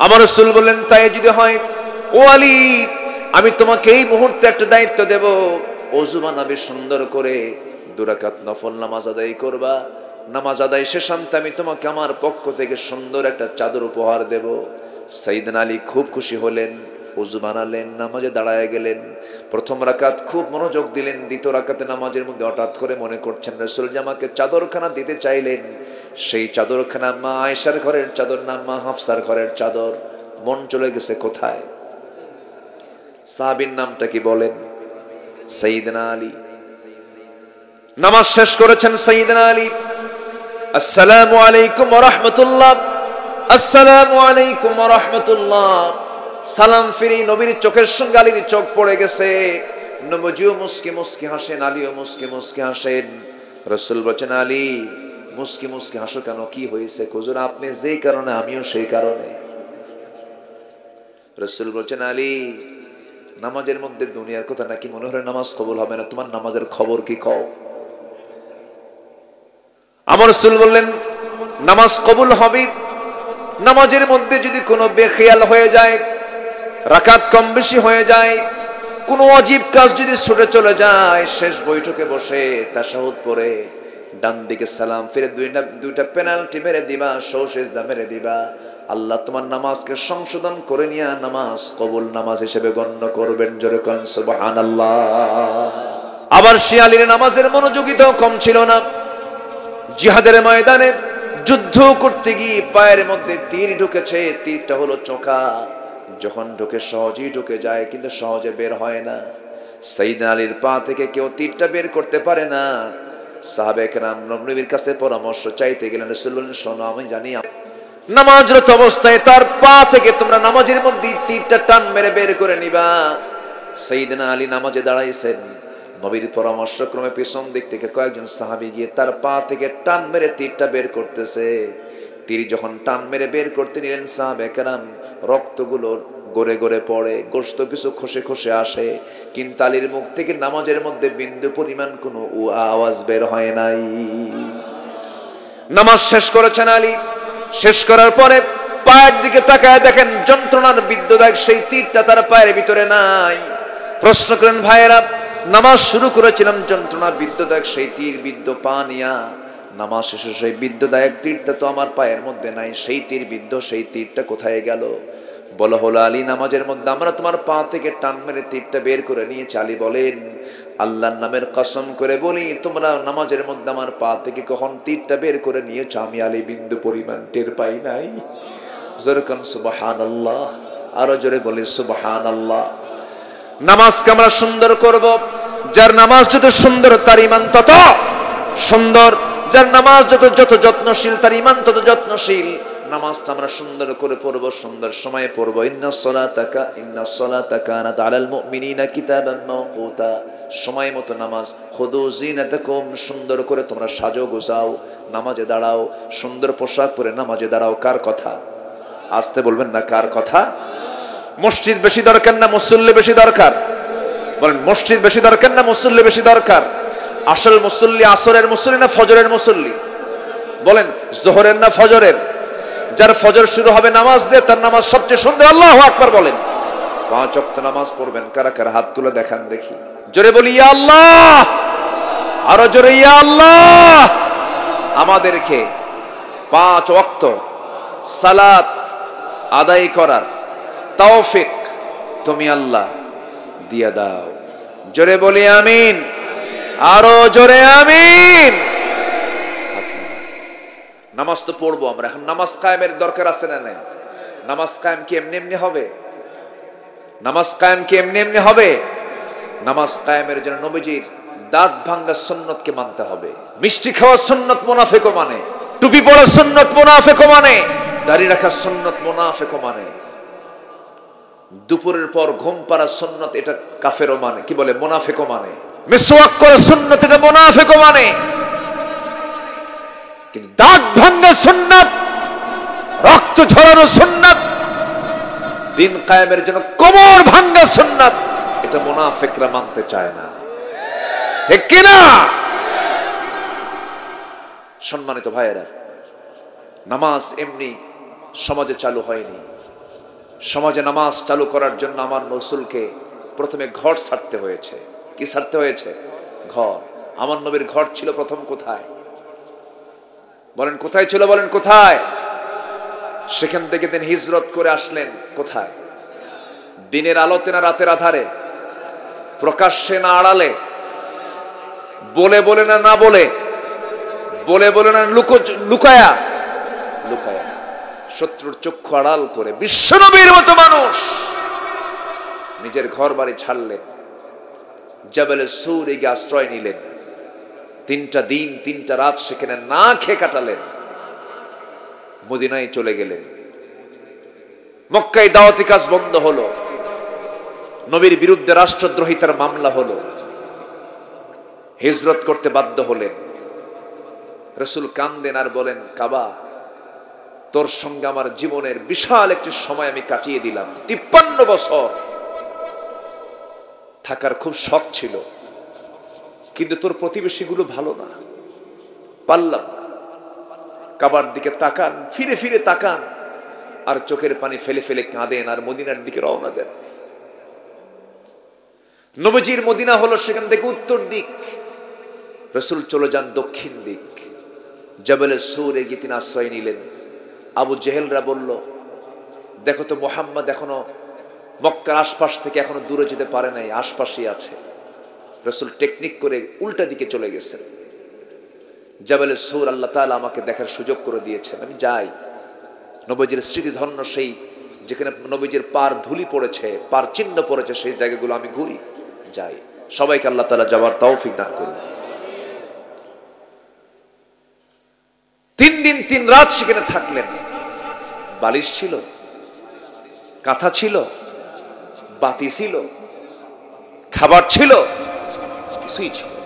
আমার রাসূল বললেন, তাই যদি হয় ও আলী, আমি তোমাকে এই মুহূর্তে একটা দায়িত্ব দেব, ওযু বানাবে সুন্দর করে, 2 রাকাত নফল নামাজ আদায় করবা। নামাজ আদায় শেষান্তে আমি তোমাকে আমার পক্ষ থেকে সুন্দর একটা চাদর উপহার দেব। সাইয়েদনা আলী খুব খুশি হলেন, ওযু বানালেন, নামাজে দাঁড়ায় গেলেন। 1ম রাকাত খুব মনোযোগ দিলেন। 2য় রাকাতে নামাজের মধ্যে হঠাৎ করে মনে করছেন রাসূল যে আমাকে চাদরখানা দিতে চাইলেন, সেই চাদরখানা মা আয়েশার ঘরের চাদর না মা হাফসার ঘরের চাদর। মন চলে গেছে কোথায়? সাহাবীর নামটা কি বলেন? সাইয়েদনা আলী। নামাজ শেষ করেছেন সাইয়েদনা আলী, আসসালামু আলাইকুম ওয়া রাহমাতুল্লাহ, আসসালামু আলাইকুম ওয়া রাহমাতুল্লাহ। সালাম ফিরে নবীর চোখের সঙ্গে আলীর চোখ পড়ে গেছে। নবীও মুস্কি মুস্কি হাসেন, আলীও মুস্কি মুস্কি হাসেন। রাসূল বলেন, আলী মুস্কি মুস্কি হাসো কেন, কি হয়েছে? হুজুর আপনি যেই কারণে আমিও সেই কারণে। রাসূল বলেন, আলী নামাজের মধ্যে দুনিয়ার কথা নাকি মনে হলে নামাজ কবুল হবে না, তোমার নামাজের খবর কি কও? আমার রাসূল বললেন, নামাজ কবুল হবে নামাজের মধ্যে যদি কোনো বেখেয়াল হয়ে যায়, রাকাত কম বেশি হয়ে যায়, কোনো ওয়াজিব কাজ যদি ছুটে চলে যায়, শেষ বৈঠকে বসে তাশাহুদ পড়ে ডান দিকে সালাম ফিরে 2টা পেনাল্টি মেরে দিবা, সৌসেজদা মেরে দিবা। আল্লাহ তোমার নামাজকে সংশোধন করে নিয়ে নামাজ কবুল নামাজ হিসেবে গণ্য করবেন। জোরে কোন সুবহানাল্লাহ। আবার শিয়ালির নামাজের মনোযোগিতাও কম ছিল না। জিহাদের ময়দানে যুদ্ধ করতে গিয়ে পায়ের মধ্যে তীর ঢুকেছে, তীরটা হলো চোখা, যখন ঢুকে সহজেই ঢুকে যায় কিন্তু সহজে বের হয় না। সাইয়েদনা আলীর পা থেকে কেউ তীরটা বের করতে পারে না। সাহাবায়ে কেরাম নবীর কাছে পরামর্শ চাইতে গেলেন। রাসূল বললেন, শোনো আমি জানি নামাজরত অবস্থায় তার পা থেকে তোমরা নামাজের মধ্যে তীরটা টান মেরে বের করে নিবা। সাইয়েদনা আলী নামাজে দাঁড়াইছেন, নবীর পরামর্শক্রমে পেছন দিক থেকে কয়েকজন সাহাবী গিয়ে তার পা থেকে টান মেরে তীরটা বের করতেছে। তীর যখন টান মেরে বের করতে নিলেন, সাহাবে কেরাম রক্তগুলো গড়ে গড়ে পড়ে, গোশত কিছু খসে খসে আসে, কিন্তু আলীর মুখ থেকে নামাজের মধ্যে বিন্দু পরিমাণ কোনো আওয়াজ বের হয় নাই। নামাজ শেষ করেছেন আলী। শেষ করার পরে পায়ের দিকে তাকায় দেখেন যন্ত্রণার বিদ্যুদায়ক সেই তীরটা তার পায়ের ভিতরে নাই। প্রশ্ন করেন, ভাইয়েরা, নামাজ শুরু করেছিলাম যন্ত্রণার বিদ্যুদায়ক সেই তীর বিদ্ধ পা নিয়া, নামাজ শেষে সেই বিদ্যুদায়ক তীরটা তো আমার পায়ের মধ্যে নাই, সেই তীর বিদ্ধ সেই তীরটা কোথায় গেল? বলা হলো, আলী, নামাজের মধ্যে আমরা তোমার পা থেকে টান মেরে তীরটা বের করে নিয়েছি। আলী বলেন, আল্লাহর নামের কসম করে বলি, তোমরা নামাজের মধ্যে আমার পা থেকে কখন তীরটা বের করে নিয়েছো আমি আলী বিন্দু পরিমাণ টের পাই নাই। জোরে কোন সুবহানাল্লাহ, আরো জোরে বলি সুবহানাল্লাহ। নামাজকে আমরা সুন্দর করব। যার নামাজ যত সুন্দর তার ঈমান তত সুন্দর, যার নামাজ যত যত্নশীল তার ঈমান তত যত্নশীল। নামাজটা আমরা সুন্দর করে পড়ব, সুন্দর সময়ে পড়ব। ইন্নাস সালাতা কানাত আলাল মুমিনিনা কিতাবান মাওকুতা। সময় মতো নামাজ। খুদু জিনাতাকুম, সুন্দর করে তোমরা সাজো গোছাও, নামাজে দাঁড়াও, সুন্দর পোশাক পরে নামাজে দাঁড়াও। কার কথা? আসতে বলবেন না, কার কথা? মসজিদ বেশি দরকার না মুসল্লি বেশি দরকার? বলেন, মসজিদ বেশি দরকার না মুসল্লি বেশি দরকার? আসল মুসল্লি আসরের মুসল্লি না ফজরের মুসল্লি? বলেন, জোহরের না ফজরের? যার ফজর শুরু হবে নামাজ দিয়ে তার নামাজ সবচেয়ে সুন্দর। আল্লাহু আকবার বলেন। 5 ওয়াক্ত নামাজ পড়বেন। কারা কারা হাত তুলে দেখান দেখি। জোরে বলি ইয়া আল্লাহ, আরো জোরে ইয়া আল্লাহ। আমাদেরকে 5 ওয়াক্ত সালাত আদায় করার তৌফিক তুমি আল্লাহ দিয়া দাও। জোরে বলি আমিন, আরো জোরে আমিন। নামাজ তো পড়বো আমরা, এখন নামাজ কায়েমের দরকার আছে না নাই? নামাজ কায়েম কি এমনি এমনি হবে? নামাজ কায়েম কি এমনি এমনি হবে? নামাজ কায়েমের জন্য নবীজির দাঁত ভাঙ্গা সুন্নতকে মানতে হবে। মিষ্টি খাওয়া সুন্নত মুনাফিকও মানে, টুপি পরা সুন্নত মুনাফিকও মানে, দাড়ি রাখা সুন্নত মুনাফিকও মানে, দুপুরের পর ঘুম পাড়া সুন্নত এটা কাফেরও মানে, কি বলে, মুনাফিকও মানে, মিসওয়াক করা সুন্নত এটা মুনাফিকও মানে। কিন্তু দাঁত ভাঙ্গা সুন্নাত, রক্ত ঝরানো সুন্নাত, দিন কায়েমের জন্য কোমর ভাঙ্গা সুন্নাত, এটা মুনাফিকরা মানতে চায় না, ঠিক কি না? সম্মানিত ভাইয়েরা, নামাজ এমনি সমাজে চালু হয়নি। সমাজে নামাজ চালু করার জন্য আমার রাসূলকে প্রথমে ঘর ছাড়তে হয়েছে। কি ছাড়তে হয়েছে? ঘর। আমার নবীর ঘর ছিল প্রথম কোথায়? বলেন কোথায় ছিল? বলেন কোথায়? সেখান থেকে তিনি হিজরত করে আসলেন কোথায়? দিনের আলোতে না রাতের আধারে? প্রকাশ্যে না আড়ালে? বলে বলে না না বলে? বলে বলে না লুকায়া? লুকায়া, শত্রুর চক্ষু আড়াল করে বিশ্বনবীর মতো মানুষ নিজের ঘর বাড়ি ছাড়লেন, জাবালে সূরে গিয়ে আশ্রয় নিলেন। 3টা দিন 3টা রাত সেখানে না খেয়ে কাটালেন। মদিনায় চলে গেলেন। মক্কায় দাওয়াতি কাজ বন্ধ হলো। নবীর বিরুদ্ধে রাষ্ট্রদ্রোহিতার মামলা হলো। হিজরত করতে বাধ্য হলেন। রাসূল কান্দেন আর বলেন, কাবা, তোর সঙ্গে আমার জীবনের বিশাল একটি সময় আমি কাটিয়ে দিলাম। 53 বছর থাকার খুব শখ ছিল, কিন্তু তোর প্রতিবেশীগুলো ভালো না, পারলাম না। কাবার দিকে তাকান, ফিরে ফিরে তাকান, আর চোখের পানি ফেলে ফেলে কাঁদেন, আর মদিনার দিকে রওনা দেন। নবীজির মদিনা হলো সেখান থেকে উত্তর দিক, রাসূল চলে যান দক্ষিণ দিক। জাবালে সূরে গিয়ে তিনি আশ্রয় নিলেন। আবু জেহেলরা বলল, দেখো তো মুহাম্মদ এখনো মক্কার আশপাশ থেকে এখনো দূরে যেতে পারে নাই, আশপাশেই আছে। রাসূল টেকনিক করে উল্টা দিকে চলে গেছেন। জাবালে সূর আল্লাহ তাআলা আমাকে দেখার সুযোগ করে দিয়েছেন, আমি যাই। নবীজির স্মৃতিধন্য সেই যেখানে নবীজির পার ধুলি পড়েছে, পার চিহ্ন পড়েছে, সেই জায়গাগুলো আমি ঘুরি, যাই। সবাইকে আল্লাহ তাআলা যাওয়ার তৌফিক দান করুন। 3 দিন 3 রাত সেখানে থাকলেন। বালিশ ছিল, কাঁথা ছিল, বাতি ছিল, খাবার ছিল, কিছুই ছিল না।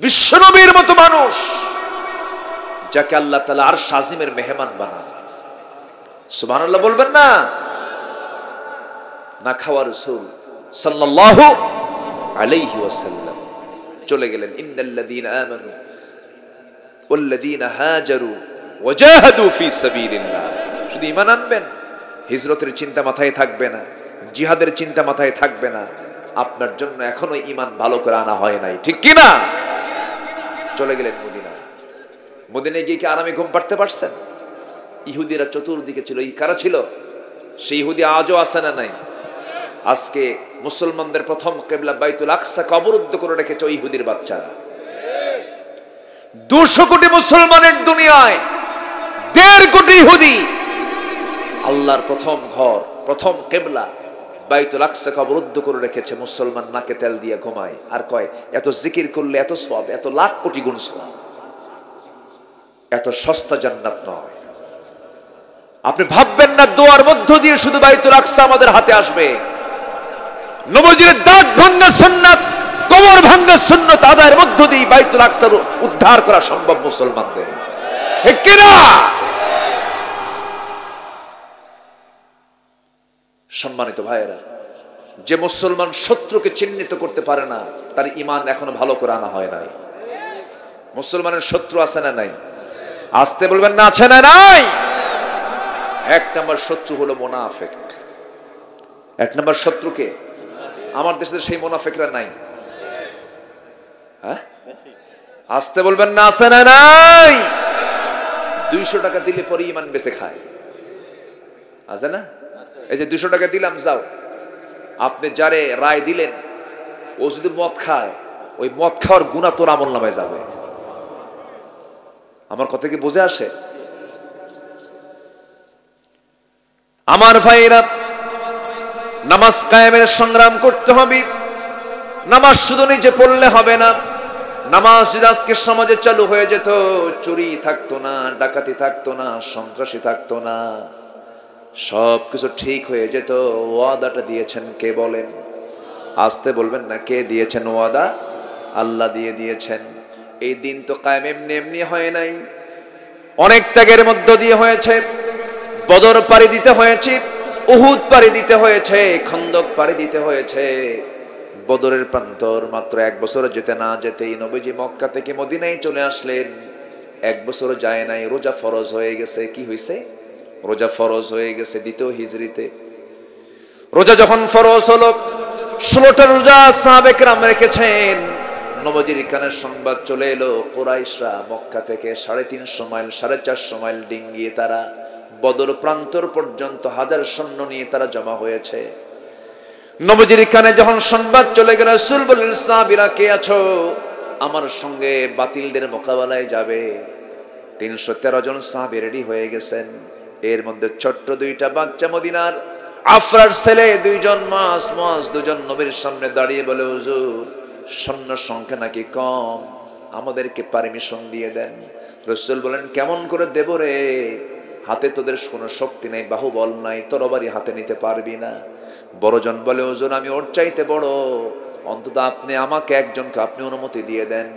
বিশ্বনবীর মতো মানুষ যাকে আল্লাহ তাআলা আরশ আজিমের মেহমান বানান, সুবহানাল্লাহ বলবেন না? না খাওয়া রাসূল সাল্লাল্লাহু আলাইহি ওয়াসাল্লাম চলে গেলেন। ইন্নাল্লাযীনা আমানু ওয়াল্লাযীনা হাজারু ওয়াজাহাদু ফি সাবিলিল্লাহ। শুধু ঈমান আনবেন, হিজরতের চিন্তা মাথায় থাকবে না, জিহাদের চিন্তা মাথায় থাকবে না, আপনার জন্য এখনো ঈমান ভালো করে আনা হয় নাই, ঠিক কি না? চলে গেলেন মদিনায়। মদিনায় গিয়ে কি আরামে ঘুম পাড়তে পারছেন? ইহুদিরা চতুর্দিকে ছিল। কারা ছিল? সেই ইহুদি আজও আছে না নাই? আজকে মুসলমানদের প্রথম কিবলা বাইতুল আকসাকে অবরুদ্ধ করে রেখেছে ওই ইহুদির বাচ্চারা। 200 কোটি মুসলমানের দুনিয়ায় 1.5 কোটি ইহুদি আল্লাহর প্রথম ঘর, প্রথম কিবলা বাইতুল আকসাকে অবরুদ্ধ করে রেখেছে। মুসলমান নাকে তেল দিয়ে ঘুমায় আর কয় এত জিকির করলে এত সওয়াব, এত লাখ কোটি গুণ সওয়াব। এত সস্তা জান্নাত নয়। আপনি ভাববেন না দোয়ার মধ্য দিয়ে শুধু বাইতুল আকসা আমাদের হাতে আসবে। নবীজির দাঁত ভাঙা সুন্নাত, কবর ভাঙা সুন্নাত আদায়ের মধ্য দিয়ে বাইতুল আকসার উদ্ধার করা সম্ভব মুসলমানদের, ঠিক কি না? সম্মানিত ভাইয়েরা, যে মুসলমান শত্রুকে চিহ্নিত করতে পারে না তার ঈমান এখনো ভালো করে আনা হয় নাই। মুসলমানের শত্রু আছে না নাই? আসতে বলবেন না, আছে না নাই? 1 নম্বর শত্রু হলো মুনাফিক। 1 নম্বর শত্রুকে আমার দেশে সেই মুনাফিকরা নাই। হ্যাঁ, আসতে বলবেন না, আছে না নাই? 200 টাকা দিলে পরে ঈমান বেঁচে খায়, আছে না? এই যে 200 টাকা দিলাম, যাও, আপনি যারে রায় দিলেন ও যদি মদ খায়, ওই মদ খাওয়ার গুনাহ তোর আমলনামায় যাবে। আমার কথা কি বুঝে আসে? আমার ভাইরা, নামাজ কায়েমের সংগ্রাম করতে হবে। নামাজ শুধু নিজে পড়লে হবে না। নামাজ যদি আজকে সমাজে চালু হয়ে যেত, চুরি থাকতো না, ডাকাতি থাকতো না, সন্ত্রাসী থাকতো না, সবকিছু ঠিক হয়ে যেত। ওয়াদাটা দিয়েছেন কে বলেন? আসতে বলবেন না, কে দিয়েছেন ওয়াদা? আল্লাহ দিয়ে দিয়েছেন। এই দিন তো কায়েম এমনি এমনি হয় নাই, অনেক ত্যাগের মধ্য দিয়ে হয়েছে। বদর পাড়ি দিতে হয়েছে, উহুদ পাড়ি দিতে হয়েছে, খন্দক পাড়ি দিতে হয়েছে। বদরের প্রান্তর মাত্র 1 বছর যেতে না যেতেই নবীজি মক্কা থেকে মদিনায় চলে আসলেন। 1 বছর যায় নাই, রোজা ফরজ হয়ে গেছে। কি হয়েছে? রোজা ফরজ হয়ে গেছে দ্বিতীয় হিজরিতে। রোজা যখন ফরজ হলো, 16টা রোজা সাহাবে কেরাম রেখেছেন। নবীজির কানে সংবাদ চলে এলো, কুরাইশরা মক্কা থেকে 350 মাইল 450 মাইল ডিঙ্গিয়ে তারা বদর প্রান্তর পর্যন্ত 1000 সৈন্য নিয়ে তারা জমা হয়েছে। নবীজির কানে যখন সংবাদ চলে গেল, রাসূল বললেন, সাহাবীরা কে আছো? আমার সঙ্গে বাতিলদের মোকাবেলায় যাবে। 313 জন সাহাবী রেডি হয়ে গেছেন। এর মধ্যে ছোট্ট 2টা বাচ্চা, মদিনার আফরার ছেলে 2 জন, মাস 2 জন নবীর সামনে দাঁড়িয়ে বলে, হুজুর সৈন্য সংখ্যা নাকি কম, আমাদেরকে পারমিশন দিয়ে দেন। রাসূল বলেন, কেমন করে দেব রে? হাতে তোদের কোনো শক্তি নেই, বাহুবল নাই, তরবারি হাতে নিতে পারবি না। বড়জন বলে, হুজুর আমি ওর চাইতে বড়, অন্তত আপনি আমাকে একজনকে আপনি অনুমতি দিয়ে দেন।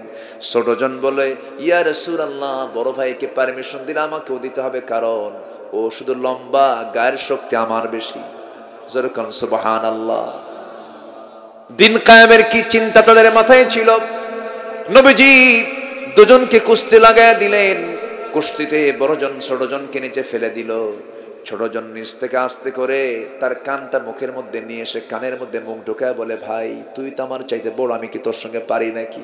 ছোটজন বলে, ইয়া রাসূলুল্লাহ, বড় ভাইকে পারমিশন দিলে আমাকেও দিতে হবে, কারণ ও শুধু লম্বা, গায়ের শক্তি আমার বেশি। যেরকম সুবহানাল্লাহ। দিন কায়েমের কি চিন্তা তাদের মাথায় ছিল। নবীজি 2 জনকে কুস্তি লাগায় দিলেন। কুস্তিতে বড়জন ছোটজনকে নিচে ফেলে দিল। ছোটজন নিচ থেকে আস্তে করে তার কানটা মুখের মধ্যে নিয়ে এসে কানের মধ্যে মুখ ঢোকায় বলে, ভাই তুই তো আমার চাইতে বড়, আমি কি তোর সঙ্গে পারি নাকি?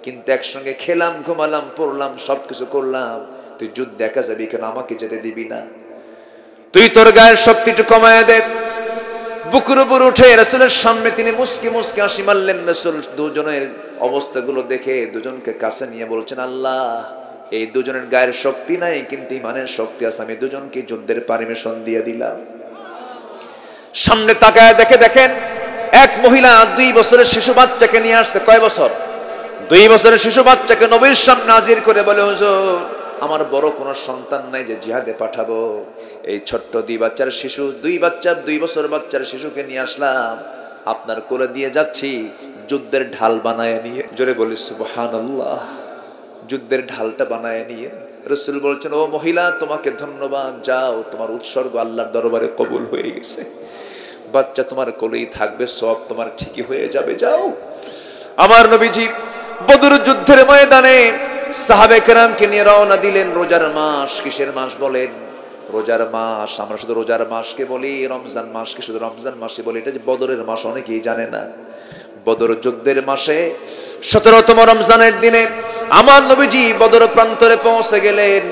কিন্তু একসঙ্গে খেলাম, ঘুমালাম, পড়লাম, সবকিছু করলাম, তুই যুদ্ধ দেখা যাবি কেন? আমাকে যেতে দিবি না? তুই তোর গায়ের শক্তিটা কমায় দে। বুকের উপর উঠে রাসূলের সামনে তিনি মুস্কি মুস্কি হাসি মারলেন। রাসূল 2 জনের অবস্থাগুলো দেখে 2 জনকে কাছে নিয়ে বলছেন, আল্লাহ, এই 2 জনের গায়ের শক্তি নাই, কিন্তু ইমানের শক্তি আছে, আমি 2 জনকে যুদ্ধের পারমিশন দিয়ে দিলাম। সামনে তাকায় দেখেন এক মহিলা 2 বছরের শিশু বাচ্চাকে নিয়ে আসছে। কয় বছর? 2 বছরের শিশু বাচ্চাকে নবীর সামনে হাজির করে বলে, হুজুর আমার বড় কোনো সন্তান নাই যে জিহাদে পাঠাবো, এই ছোট্ট 2 বাচ্চার শিশু, 2 বছর বাচ্চার শিশুকে নিয়ে আসলাম, আপনার কোলে দিয়ে যাচ্ছি যুদ্ধের ঢাল বানায় নিয়ে। জোরে বলি সুবহানাল্লাহ। যুদ্ধের ঢালটা বানায় নিয়ে রাসূল বলছেন, ও মহিলা তোমাকে ধন্যবাদ, যাও তোমার উৎসর্গ আল্লাহর দরবারে কবুল হয়ে গেছে। বাচ্চা তোমার কোলেই থাকবে, সব তোমার ঠিকই হয়ে যাবে, যাও। আমার নবীজি বদর যুদ্ধের ময়দানে সাহাবে কেরামকে নিয়ে রওনা দিলেন। রোজার মাস, কিসের মাস বলেন? রোজার মাস। আমরা শুধু রোজার মাসকে বলি, রমজান মাসকে শুধু রমজান মাসে বলি। এটা যে বদরের মাস অনেকেই জানে না। বদর যুদ্ধের মাসে 17তম রমজানের দিনে আমার নবীজি বদর প্রান্তরে পৌঁছে গেলেন।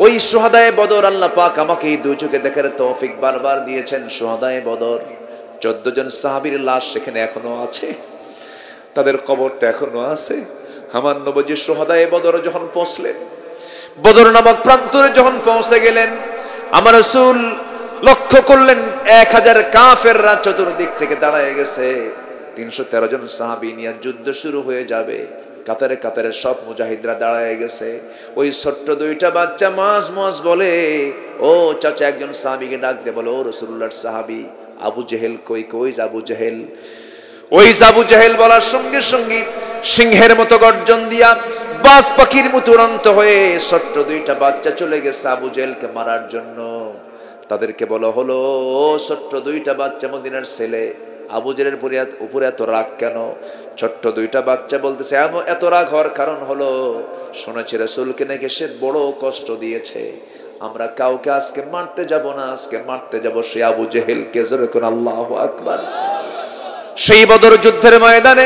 ওই শুহাদায়ে বদর, আল্লাহ পাক আমাকে এই দুই চোখে দেখার তৌফিক বারবার দিয়েছেন। শুহাদায়ে বদর 14 জন সাহাবীর লাশ সেখানে এখনো আছে, তাদের কবরটা এখনো আছে। আমার নবীজি শুহাদায়ে বদর যখন পৌঁছলেন, বদর নামক প্রান্তরে যখন পৌঁছে গেলেন, আমার রাসূল লক্ষ্য করলেন 1000 কাফেররা চতুর্দিক থেকে দাঁড়ায় গেছে। 313 জন সাহাবী নিয়ে যুদ্ধ শুরু হয়ে যাবে। কাতারে কাতারে সব মুজাহিদরা দাঁড়ায় গেছে। ওই ছোট্ট দুইটা বাচ্চা মাজ বলে, ও চাচা, একজন সাহাবীকে ডাক দিয়ে বলো, ও রাসূলুল্লাহর সাহাবী আবু জেহেল কই? কই আবু জেহেল? ওই আবু জেহেল বলার সঙ্গে সঙ্গে সিংহের মতো গর্জন দিয়া বাজ পাখির মতো উড়ন্ত হয়ে ছোট্ট দুইটা বাচ্চা চলে গেছে আবু জেহেলকে মারার জন্য। তাদেরকে বলা হলো, ও ছোট্ট দুইটা বাচ্চা মদিনার ছেলে, আবু জেহেলের উপরে এত রাগ কেন? ছোট্ট দুইটা বাচ্চা বলতেছে, এত রাগ হওয়ার কারণ হলো, শুনেছি রাসূলকে নাকি সে বড় কষ্ট দিয়েছে। আমরা কাউকে আজকে মারতে যাব না, আজকে মারতে যাব সেই আবু জেহেলকে। জোরে কোন আল্লাহু আকবার। সেই বদর যুদ্ধের ময়দানে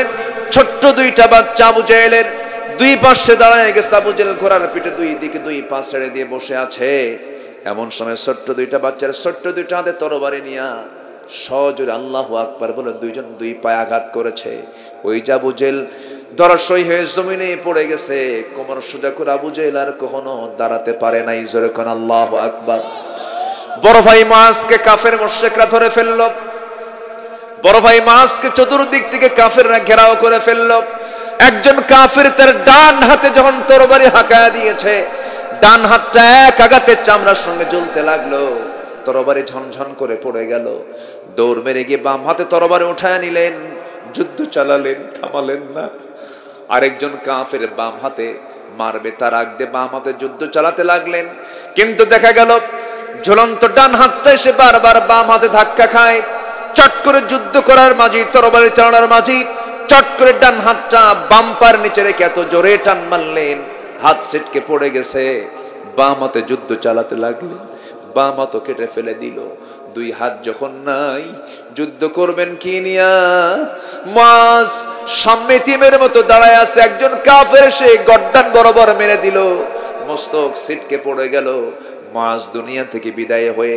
ছোট্ট দুইটা বাচ্চা আবু জেহেলের দুই পাশে দাঁড়ায় গেছে। আবু জেহেল ঘোড়ার পিঠে দুই দিকে দুই পা ছেড়ে দিয়ে বসে আছে। এমন সময় ছোট্ট দুইটা বাচ্চার ছোট্ট দুইটা হাতে তরবারি নিয়া সজোরে আল্লাহু আকবার বলে দুইজন দুই পায়ে আঘাত করেছে। ওই আবু জেহেল দরশই হয়ে জমিনে পড়ে গেছে। কোমর সোজা করে আবু জেহেল আর কখনো দাঁড়াতে পারে নাই। জোরে কোন আল্লাহু আকবার। বড় ভাই মুআজকে কাফের মুশরিকরা ধরে ফেললো। বড় ভাই মুআজকে চতুর্দিক থেকে কাফেররা ঘেরাও করে ফেললো। একজন কাফের তার ডান হাতে যখন তরবারি হাঁকায়া দিয়েছে, ডান হাতটা এক আঘাতে চামড়ার সঙ্গে জ্বলতে লাগলো। তরবারি ঝনঝন করে পড়ে গেল। দৌড় মেরে গিয়ে বাম হাতে তরবারি উঠায় নিলেন, যুদ্ধ চালালেন, থামালেন না। আরেকজন কাফের বাম হাতে মারবে তার আগ দিয়ে বাম হাতে যুদ্ধ চালাতে লাগলেন। কিন্তু দেখা গেল ঝুলন্ত ডান হাতটা এসে বারবার বাম হাতে ধাক্কা খায়। চট করে যুদ্ধ করার মাঝে, তরবারি চালানোর মাঝে চট করে ডান হাতটা বাম্পার নিচে রেখে এত জোরে টান মারলেন, হাত ছিটকে পড়ে গেছে। বাম হাতে যুদ্ধ চালাতে লাগলেন, বাম হাতও কেটে ফেলে দিল। দুই হাত যখন নাই, যুদ্ধ করবেন কি নিয়া? মুআজ সামনে তীরের মতো দাঁড়ায় আছে। একজন কাফের এসে গর্দান বরাবর মেরে দিল, মস্তক ছিটকে পড়ে গেল। মুআজ দুনিয়া থেকে বিদায় হয়ে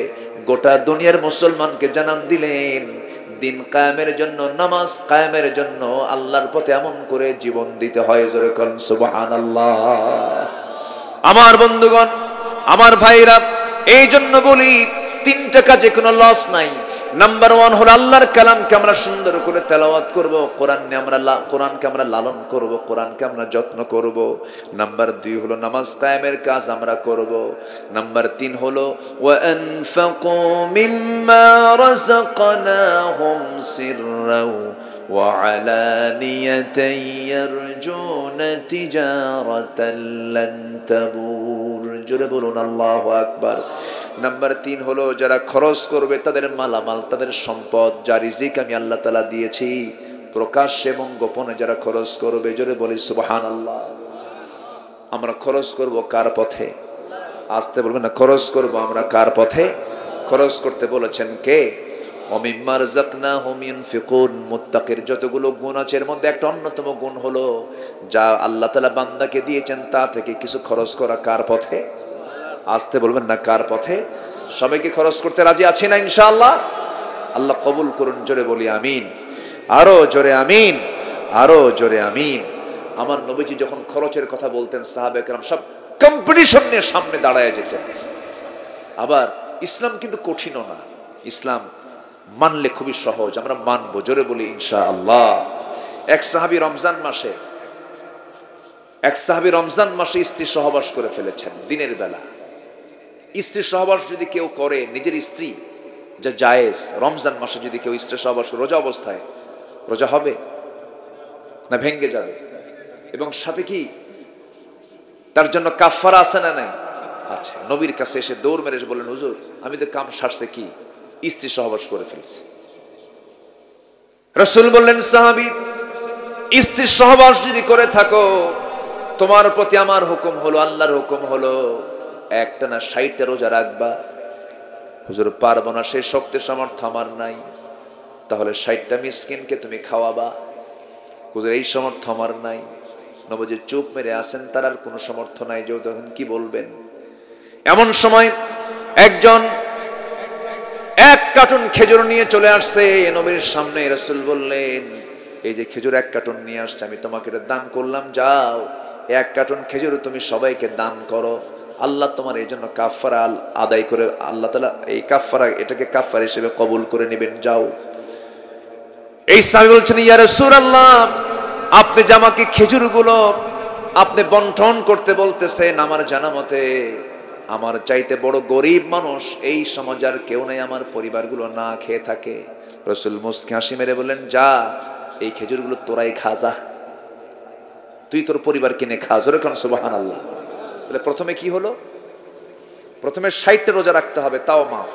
গোটা দুনিয়ার মুসলমানকে জানান দিলেন, দিন কায়েমের জন্য, নামাজ কায়েমের জন্য আল্লাহর পথে এমন করে জীবন দিতে হয়। জোরে কোন সুবহানাল্লাহ। আমার বন্ধুগণ, আমার ভাইরা, এই জন্য বলি 3টা কাজে কোনো লস নাই। নাম্বার 1 হলো আল্লাহর কালামকে আমরা সুন্দর করে তেলাওয়াত করব, কোরআনকে আমরা লালন করব, কোরআনকে আমরা যত্ন করব। নাম্বার 2 হলো নামাজ কায়েমের কাজ আমরা করব। নাম্বার 3 হলো ওয়া আনফাকু মিম্মা রাযাকনাহুম সিররাও ওয়া আলানিয়াতান ইয়ারজুনা তিজারাতান লান তাবুর। জোরে বলুন আল্লাহু আকবার। নাম্বার 3 হলো যারা খরচ করবে তাদের মালামাল, তাদের সম্পদ, যা রিজিক আমি আল্লাহ তাআলা দিয়েছি, প্রকাশ্যে এবং গোপনে যারা খরচ করবে, জোরে বলি সুবহানাল্লাহ। আমরা খরচ করব কার পথে? আসতে বলবেন না, খরচ করব আমরা কার পথে? খরচ করতে বলেছেন কে? ওমিম্মা রাযাকনাহুম ইউনফিকুন। মুত্তাকির যতগুলো গুণ আছে এর মধ্যে একটা অন্যতম গুণ হলো যা আল্লাহ তাআলা বান্দাকে দিয়েছেন তা থেকে কিছু খরচ করা। কার পথে? আসতে বলবেন না, কার পথে? সবাইকে খরচ করতে রাজি আছি না ইনশাআল্লাহ? আল্লাহ কবুল করুন। জোরে বলি আমিন। আরো জোরে আমিন, আরো জোরে আমিন। আমার নবীজি যখন খরচের কথা বলতেন, সাহাবা কেরাম সব কম্পিটিশন নিয়ে সামনে দাঁড়ায় যেতেন। আবার ইসলাম কিন্তু কঠিনও না, ইসলাম মানলে খুবই সহজ। আমরা মানবো, জোরে বলি ইনশাআল্লাহ। এক সাহাবী রমজান মাসে স্ত্রী সহবাস করে ফেলেছেন দিনের বেলা। স্ত্রী সহবাস যদি কেউ করে, নিজের স্ত্রী, যা জায়েজ, রমজান মাসে যদি কেউ স্ত্রী সহবাস করে রোজা অবস্থায়, রোজা হবে না ভেঙ্গে যাবে? এবং সাথে কি তার জন্য কাফারা আছে না নাই? আচ্ছা, নবীর কাছে এসে দৌড় মেরে এসে বললেন, হুজুর আমি তো কাম সারছে, কি স্ত্রী সহবাস করে ফেলছি। রাসূল বললেন, সাহাবী, স্ত্রী সহবাস যদি করে থাকো, তোমার প্রতি আমার হুকুম হলো, আল্লাহর হুকুম হলো, একটা না 60টা রোজা রাখবা। হুজুর পারবো না, সেই শক্তি সামর্থ্য আমার নাই। তাহলে 60টা মিসকিনকে তুমি খাওয়াবা। হুজুর এই সামর্থ্য আমার নাই। নবীজি চুপ মেরে আসেন, তার আর কোনো সামর্থ্য নাই, যে তখন কি বলবেন। এমন সময় একজন 1 কার্টুন খেজুর নিয়ে চলে আসছে নবীর সামনে। রাসূল বললেন, এই যে খেজুর 1 কার্টুন নিয়ে আসছে, আমি তোমাকে এটা দান করলাম, যাও 1 কার্টুন খেজুর তুমি সবাইকে দান করো, আল্লাহ তোমার এই জন্য কাফারা আদায় করে, আল্লাহ তাআলা এই কাফারা, এটাকে কাফারা হিসেবে কবুল করে নেবেন, যাও। এই সাহাবী বলছেন, ইয়া রাসূলুল্লাহ, আপনি যে আমাকে খেজুরগুলো আপনি বন্টন করতে বলতেছেন, আমার জানা মতে আমার চাইতে বড় গরিব মানুষ এই সমাজ আর কেউ নাই, আমার পরিবারগুলো না খেয়ে থাকে। রাসূল মুস্কি হাসি মেরে বললেন, যা এই খেজুরগুলো তোরাই খা, যা তুই তোর পরিবার কিনে খা। জোরে কোন সুবহানাল্লাহ। তাহলে প্রথমে কি হলো? প্রথমে 60টা রোজা রাখতে হবে, তাও মাফ।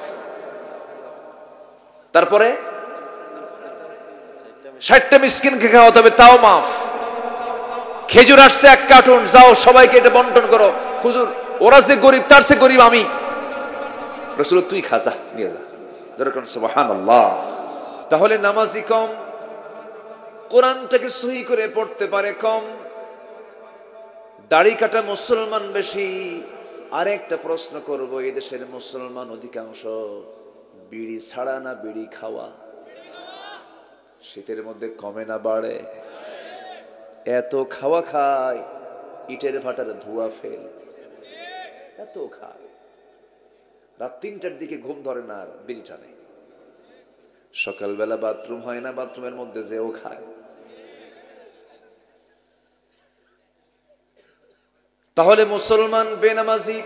তারপরে 60টা মিসকিনকে খাওয়াতে হবে, তাও মাফ। খেজুর আসছে 1 কার্টুন, যাও সবাইকে এটা বন্টন করো। হুজুর ওরা যে গরিব, তার চেয়ে গরিব আমি। রাসূল, তুই খা, যা নিয়ে যা। যেরকম সুবহানাল্লাহ। তাহলে নামাজি কম, কোরআনটাকে সহি করে পড়তে পারে কম, দাড়ি কাটা মুসলমান বেশি। আরেকটা প্রশ্ন করব, এই দেশের মুসলমান অধিকাংশ বিড়ি ছাড়া না বিড়ি খাওয়া? শীতের মধ্যে কমে না বাড়ে? এত খাওয়া খায়, ইটের ভাটার ধোয়া ফেল, এত খায়, রাত 3টার দিকে ঘুম ধরে না, আর বিড়ি টানে। সকালবেলা বাথরুম হয় না, বাথরুমের মধ্যে যেও খায়। তাহলে মুসলমান বেনামাজি,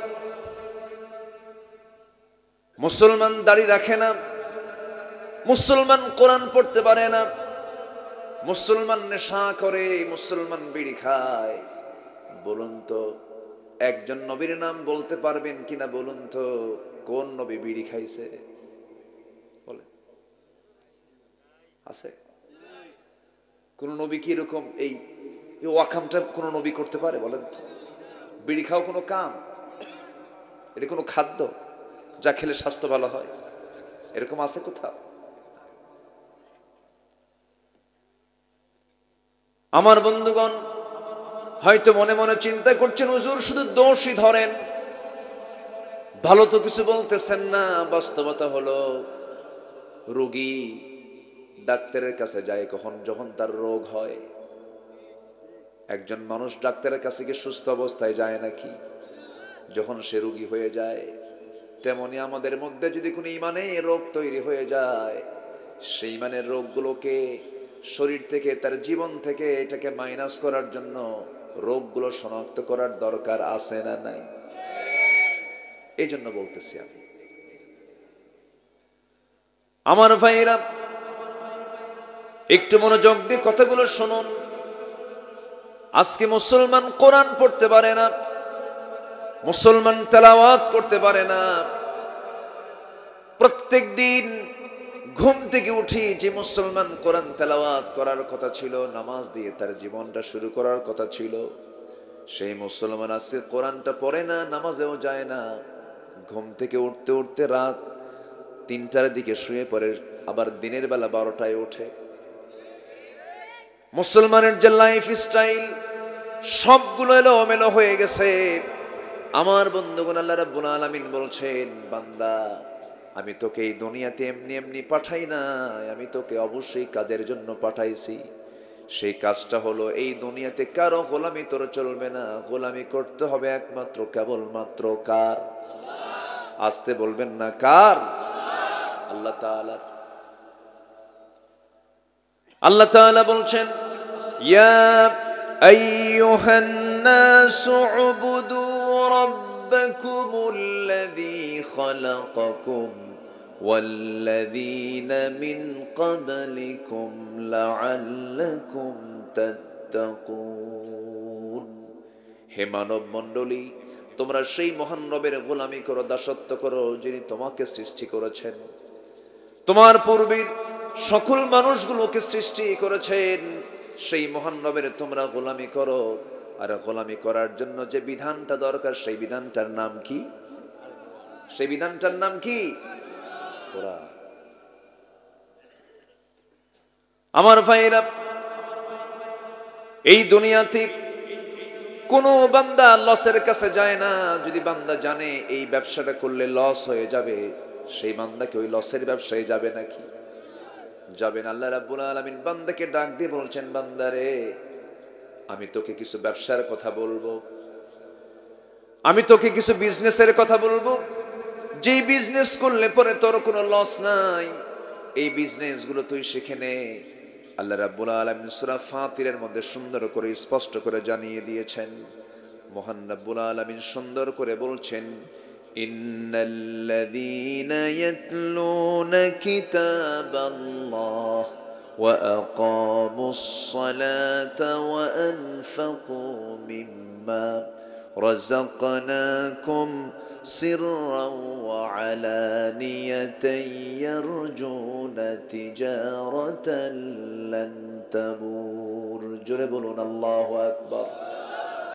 মুসলমান দাড়ি রাখে না, মুসলমান কোরআন পড়তে পারে না, মুসলমান নেশা করে, মুসলমান বিড়ি খায়। বলুন তো, একজন নবীর নাম বলতে পারবেন কিনা বলুন তো, কোন নবী বিড়ি খাইছে? বলেন, আছে কোন নবী কি এরকম এই ওয়াকামটা কোন নবী করতে পারে? বলেন তো, বিড়ি খাও কোনো কাম? এটা কোনো খাদ্য যা খেলে স্বাস্থ্য ভালো হয়? এরকম আছে কোথাও? আমার বন্ধুগণ, হয়তো মনে মনে চিন্তা করছেন, হুজুর শুধু দোষই ধরেন, ভালো তো কিছু বলতেছেন না। বাস্তবতা হলো, রোগী ডাক্তারের কাছে যায় কখন? যখন তার রোগ হয়। একজন মানুষ ডাক্তারের কাছে গিয়ে সুস্থ অবস্থায় যায় নাকি? যখন সে রোগী হয়ে যায়। তেমনি আমাদের মধ্যে যদি কোনো ইমানের রোগ তৈরি হয়ে যায়, সেই ইমানের রোগগুলোকে শরীর থেকে, তার জীবন থেকে এটাকে মাইনাস করার জন্য রোগগুলো শনাক্ত করার দরকার আছে না নাই? এই জন্য বলতেছি আমি, আমার ভাইরা একটু মনোযোগ দিয়ে কথাগুলো শুনুন। আজকে মুসলমান কোরআন পড়তে পারে না, মুসলমান তেলাওয়াত করতে পারে না। প্রত্যেক দিন ঘুম থেকে উঠি, যে মুসলমান কোরআন তেলাওয়াত করার কথা ছিল, নামাজ দিয়ে তার জীবনটা শুরু করার কথা ছিল, সেই মুসলমান আজকে কোরআনটা পড়ে না, নামাজেও যায় না। ঘুম থেকে উঠতে উঠতে রাত 3টার দিকে শুয়ে পড়ে, আবার দিনের বেলা 12টায় ওঠে। মুসলমানের যে লাইফ স্টাইল, সবগুলো এলোমেলো হয়ে গেছে। আমার বন্ধুগণ, আল্লাহ রাব্বুল আলামিন বলছেন, বান্দা আমি তোকে এই দুনিয়াতে এমনি এমনি পাঠাই না, আমি তোকে অবশ্যই কাজের জন্য পাঠাইছি। সেই কাজটা হলো, এই দুনিয়াতে কারো গোলামি তোর চলবে না, গোলামি করতে হবে একমাত্র কেবলমাত্র কার? আসতে বলবেন না, কার? আল্লাহ তাআলার। আল্লাহ তাআলা বলছেন, ইয়া আইয়ুহান নাসু উবুদু রাব্বাকুমুল্লাযী খালাকাকুম والذين من قبلكم لعلكم تتقون হে মানব মণ্ডলী তোমরা সেই মহান রবের গোলামি করো দাসত্ব করো যিনি তোমাকে সৃষ্টি করেছেন তোমার পূর্বের সকল মানুষগুলোকে সৃষ্টি করেছেন সেই মহান রবের তোমরা গোলামি করো আর গোলামি করার জন্য যে বিধানটা দরকার সেই বিধানটার নাম কি সেই বিধানটার নাম কি কোরআন আমার ভাইরা এই দুনিয়াতে কোনো বান্দা লসের কাছে যায় না যদি বান্দা জানে এই ব্যবসাটা করলে লস হয়ে যাবে সেই বান্দাকে ওই লসের ব্যবসায় যাবে নাকি যাবে না আল্লাহ রাব্বুল আলামিন বান্দাকে ডাক দিয়ে বলছেন বান্দারে আমি তোকে কিছু ব্যবসার কথা বলবো আমি তোকে কিছু বিজনেসের কথা বলবো যেই বিজনেস করলে পরে তোর কোনো লস নাই এই বিজনেসগুলো তুই শিখে নে আল্লাহ রাব্বুল আলামিন সূরা ফাতিরের মধ্যে সুন্দর করে স্পষ্ট করে জানিয়ে দিয়েছেন মহান রাব্বুল আলামিন সুন্দর করে বলছেন ইন্নাল্লাযীনা ইয়াতলুনা কিতাবাল্লাহ ওয়া আকামুস সালাতা ওয়া আনফাকু মিম্মা রাযাকনাকুম سرا وعلانية يرجون تجارة لن تبور جربون الله أكبر